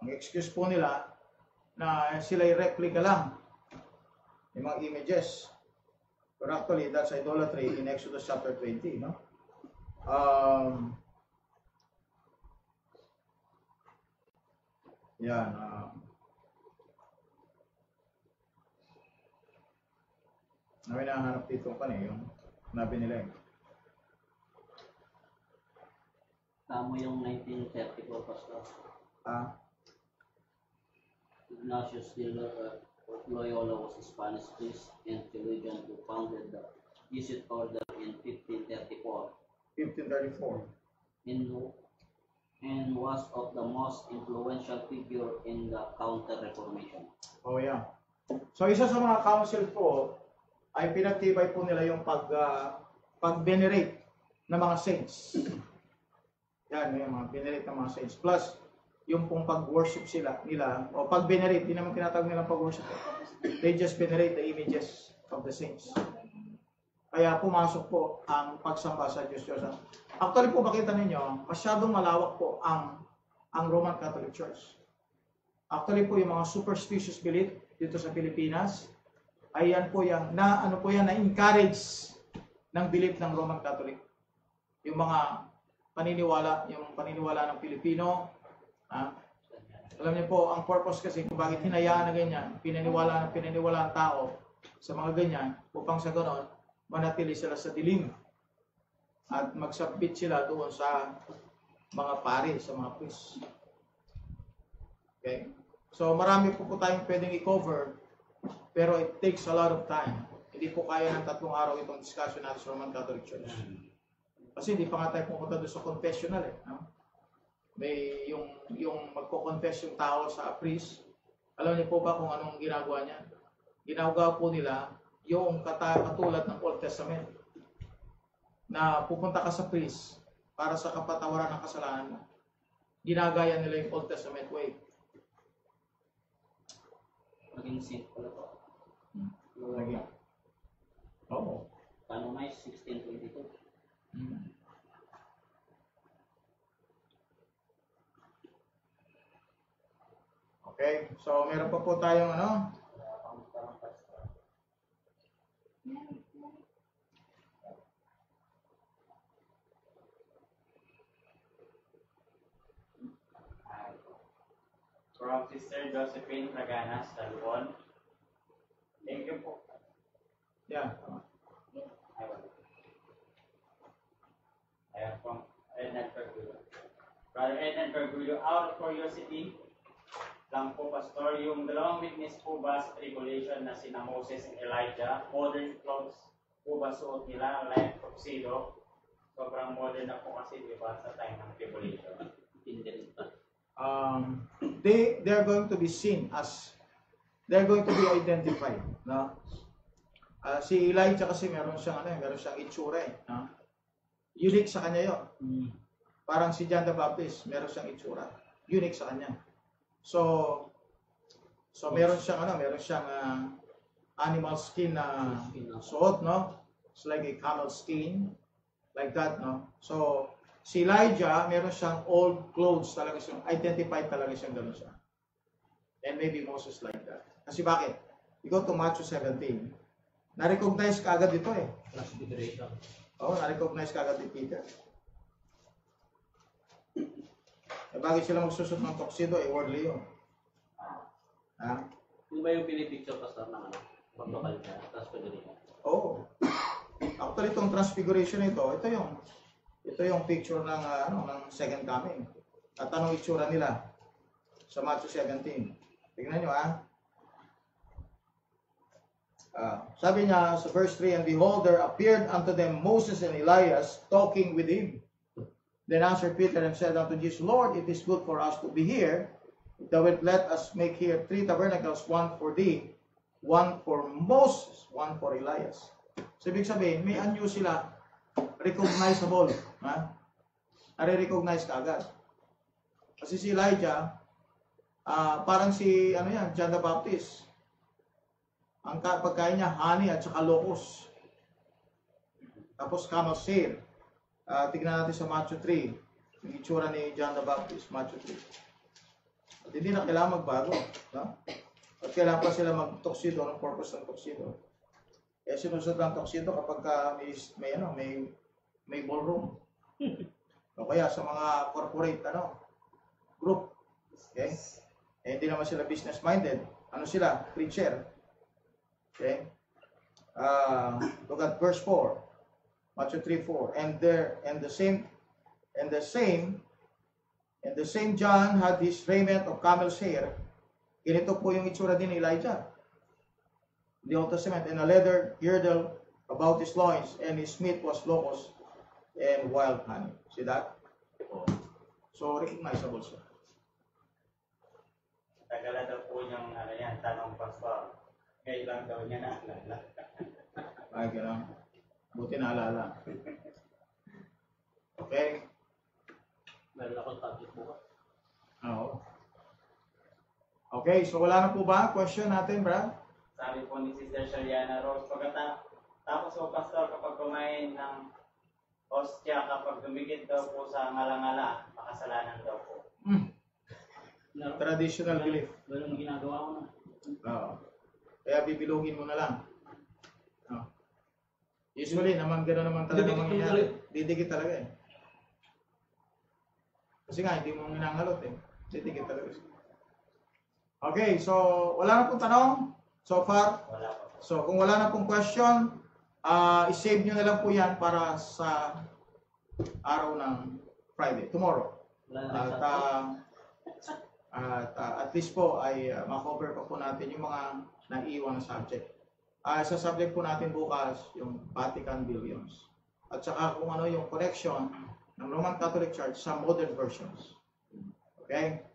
Ang excuse po nila na sila'y replica lang yung mga images. But actually, that's idolatry in Exodus chapter 20, no? Yan. Namin nahanap dito pa yung nabi nila. Tama yung 1934, Pastor. Ignatius de Loyola was a Spanish priest and theologian who founded the Jesuit order in 1534. And was of the most influential figure in the Counter-Reformation. Oh yeah. So isa sa mga council po ay pinagtibay po nila yung pag-venerate ng mga saints. Yan, yung mga venerate ng mga saints. Plus, yung pong pag-worship nila, o pag-venerate, di naman tinatawag nilang pag-worship. They just venerate the images of the saints. Kaya pumasok po ang pagsamba sa Diyos. Actually po, makita ninyo, masyadong malawak po ang Roman Catholic Church. Actually po, yung mga superstitious belief dito sa Pilipinas, ay yan po yung, na-encourage ng belief ng Roman Catholic. Yung mga paniniwala ng Pilipino. Alam niyo po, ang purpose kasi kung bakit hinayaan na ganyan, pinaniwala ang tao sa mga ganyan, upang sa ganon, manatili sila sa dilim. At magsubmit sila doon sa mga pari, sa mga priest. Okay? So marami po tayong pwedeng i-cover, pero it takes a lot of time. Hindi po kaya ng 3 araw itong discussion natin sa Roman Catholic Church. Kasi hindi pa nga tayo pumunta doon sa confessional no? May yung magko-confess yung tao sa priest. Alam niyo po ba kung anong ginagawa niya? Ginagawa po nila yung katulad ng Old Testament. Na pupunta ka sa priest para sa kapatawaran ng kasalanan mo. Ginagaya nila yung Old Testament way. Maging simple po. Lagi. Oo. Canonize 1622. So, Okay? So, meron pa po tayong ano? From Sister Josephine Raganas, Taluon. Thank you po. Yeah. Ayan, from Ednan Pergulo. Brother Ednan Pergulo, out of curiosity lang po, Pastor, yung dalawang witness po ba sa tribulation na sina Moses and Elijah, modern clothes po ba suot nila, like tuxedo? Sobrang modern na po kasi, di ba, sa time ng tribulation. They're going to be seen as, they're going to be identified, no? Si Elijah kasi meron siyang itsura eh, no? Unique sa kanya 'yon. Parang si John the Baptist, meron siyang itsura, unique sa kanya. So meron siyang animal skin na suot, no? It's like a camel skin, like that, no? So si Elijah, meron siyang old clothes, talaga siyang identified, talaga siyang gano'n siya. And maybe Moses like that. Kasi bakit? You go to Matthew 17, na-recognize ka agad dito eh. Transfiguration. Oo, na-recognize ka agad ni Peter. Eh, bakit sila magsusot ng tuxedo? Eh, worldly yun. Ha? Yung ba yung pinipicture, Pastor, ng ano? Pagkakal niya, transfiguration? Oo. Actually, itong transfiguration ito yung picture ng ng second coming. At anong itsura nila sa Matthew 17? Tingnan nyo sabi niya sa verse 3, and behold, there appeared unto them Moses and Elias talking with him. Then answered Peter and said unto Jesus, Lord, it is good for us to be here. If thou wilt let us make here 3 tabernacles, one for thee, one for Moses, one for Elias. So, ibig sabihin, may anyo sila, recognizable. Nare-recognize ka agad. Kasi si Elijah, parang si, John the Baptist. Ang pagkain niya, honey at saka locust. Tapos camel's hair. Tignan natin sa Matthew 3, yung itsura ni John the Baptist, Matthew 3. At hindi na kailangan magbago. No? At kailangan pa sila mag-tuxedo, anong purpose ng tuxedo? Eh, sinusot ng tuxedo kapag may ballroom. O kaya sa mga corporate group. Okay? Eh, hindi naman sila business-minded. Ano sila? Preacher. Okay? Look at verse 4. Matthew 3:4. And the same John had his raiment of camel's hair. Ganito po yung itsura din ni Elijah. The Old Testament, and a leather girdle about his loins, and his meat was locust and wild honey. See that? So recognizable siya. Tagala daw po niyang tanong, Pastor. Ngayon lang daw niya naalala. Ay, gano'n. Buti naalala. Okay? Meron akong subject bukas. Oo. Okay, so wala na po ba? Question natin, Brad? Sabi po ni Sister Shaliana Rose, tapos po, Pastor, kapag kumain ng hostya, kapag dumikit daw po sa ngala-ngala, makasalanan daw po. Traditional belief. Ganun ang ginagawa ko na. Oo. Kaya bibilugin mo na lang. Usually naman gano'n naman talaga mangyayari. Didikit talaga eh. Kasi nga hindi mo minangalot eh. Didikit talaga. Okay, so wala na pong tanong so far. Wala po. So kung wala na pong question, i-save nyo na lang po yan para sa araw ng Friday, tomorrow. At least po ay ma-cover pa po natin yung mga naiiwan na subject. Sa subject po natin bukas, yung Vatican Billions. At saka kung ano yung connection ng Roman Catholic Church sa modern versions. Okay?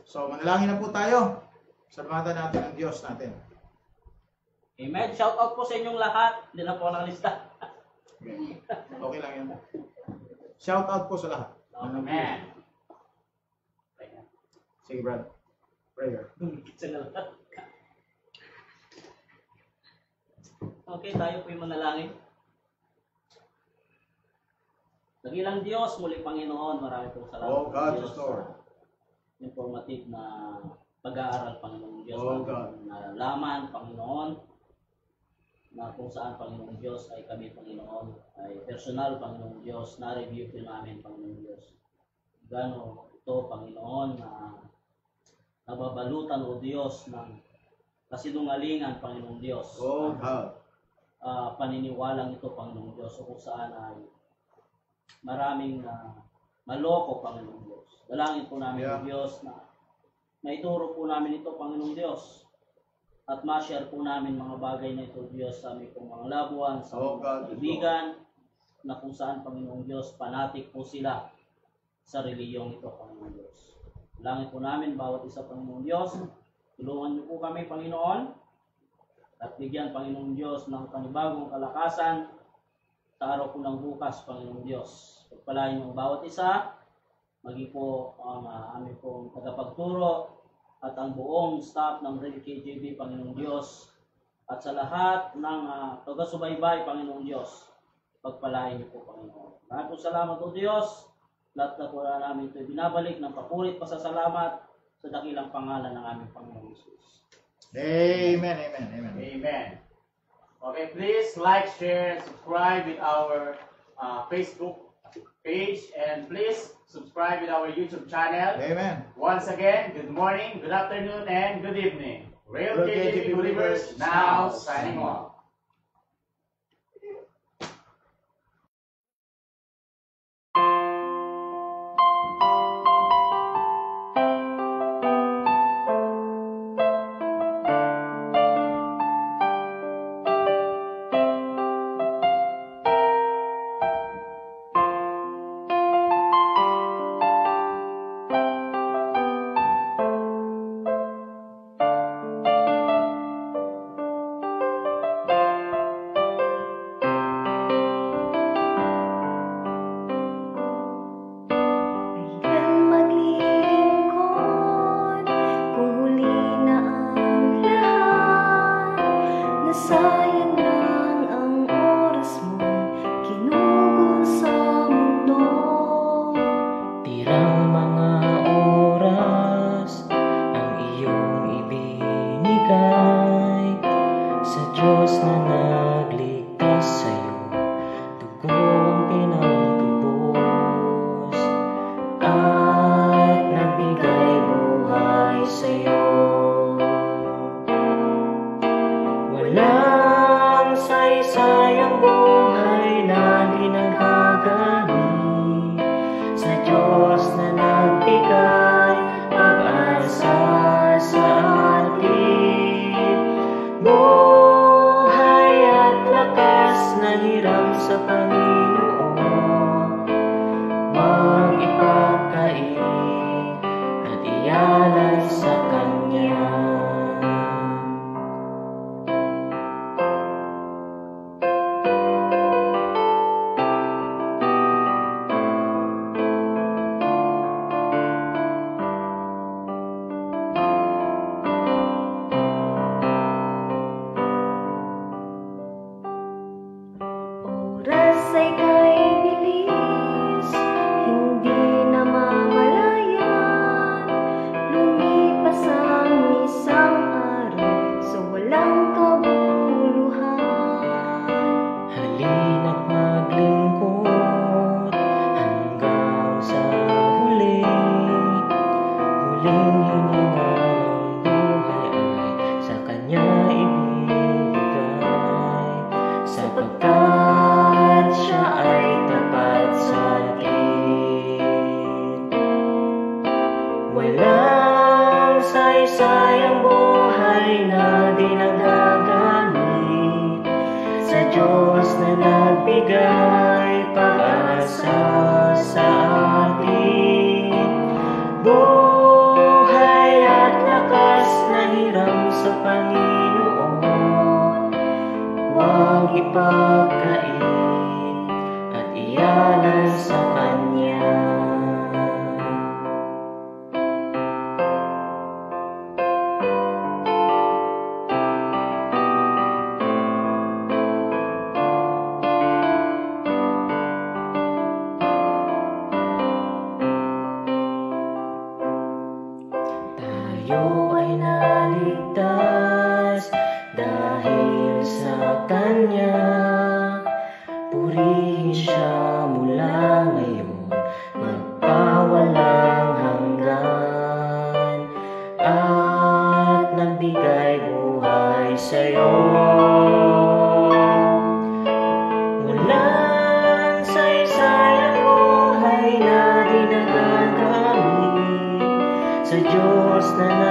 So, manalangin na po tayo. Salamatan natin ang Diyos natin. Amen. Shout out po sa inyong lahat. Hindi na po nakalista. Okay. Okay lang yan. Shout out po sa lahat. Amen. Sige, Brad. Prayer. Okay, tayo po yung manalangin. Dakilang Diyos, muli Panginoon, marami pong salamat. Oh, God Diyos is Lord. sa informative na pag-aaral, Panginoong Diyos. Oh, God. Nalaman, Panginoon, na kung saan, Panginoong Diyos, ay kami, Panginoon, ay personal, Panginoong Diyos, na-review po namin, Panginoong Diyos. Gano ito, Panginoon, na nababalutan, O Diyos, ng kasinungalingan, Panginoong Diyos. Oh, God. Paniniwalang ito, Panginoong Diyos, o kung saan ay maraming maloko, Panginoong Diyos. Dalangin po namin, O Diyos, na naituro po namin ito, Panginoong Diyos, at ma-share po namin mga bagay na ito, Diyos, sa aming pong mga loved ones, sa mga kaibigan, na kung saan, Panginoong Diyos, panatik po sila sa reliyong ito, Panginoong Diyos. Dalangin po namin bawat isa, Panginoong Diyos. Tulungan niyo po kami, Panginoon, at bigyan, Panginoong Diyos, ng panibagong kalakasan sa araw po ng bukas, Panginoong Diyos. Pagpalain niyo ang bawat isa, maging po ang aming pong tagapagturo at ang buong staff ng Real KJV, Panginoong Diyos, at sa lahat ng taga-subaybay, Panginoong Diyos, pagpalain niyo po, Panginoon. Maraming po salamat, O Diyos. Lahat na po namin ito binabalik ng papurit pasasalamat sa dakilang pangalan ng aming Panginoong Jesus. Amen, amen, amen. Amen. Okay, please like, share, subscribe with our Facebook page, and please subscribe with our YouTube channel. Amen. Once again, good morning, good afternoon, and good evening. Real KJV Believers now signing off. Sayang lang ang oras mo, kinugol sa mundo. Tirang mga oras ang iyong ibinigay sa Diyos na nagligtas sa'yo, dugo ang pinagtubos at nagbigay buhay sa'yo. Walang saysayang buhay na di naghaganap sa Diyos na nagbigay pag-asa sa atin. Buhay at lakas na hiram sa Panginoon, huwag ipagkait at ialay sa Kanya. Oras ay kay bilis, hindi na mamalayan. Lumipas ang isang araw sa walang kabuluhan. Halina't maglingkod hanggang sa huli. Huling hininga ng buhay ay sa Kanya ibibigay, sapagkat Siya ay tapat sa atin. Walang saysayang buhay na di nagaganit sa Diyos na nagbigay pag-asa sa atin. Buhay at lakas na hiram sa Panginoon, huwag ipagkait at ialay sa Kanya. Tayo na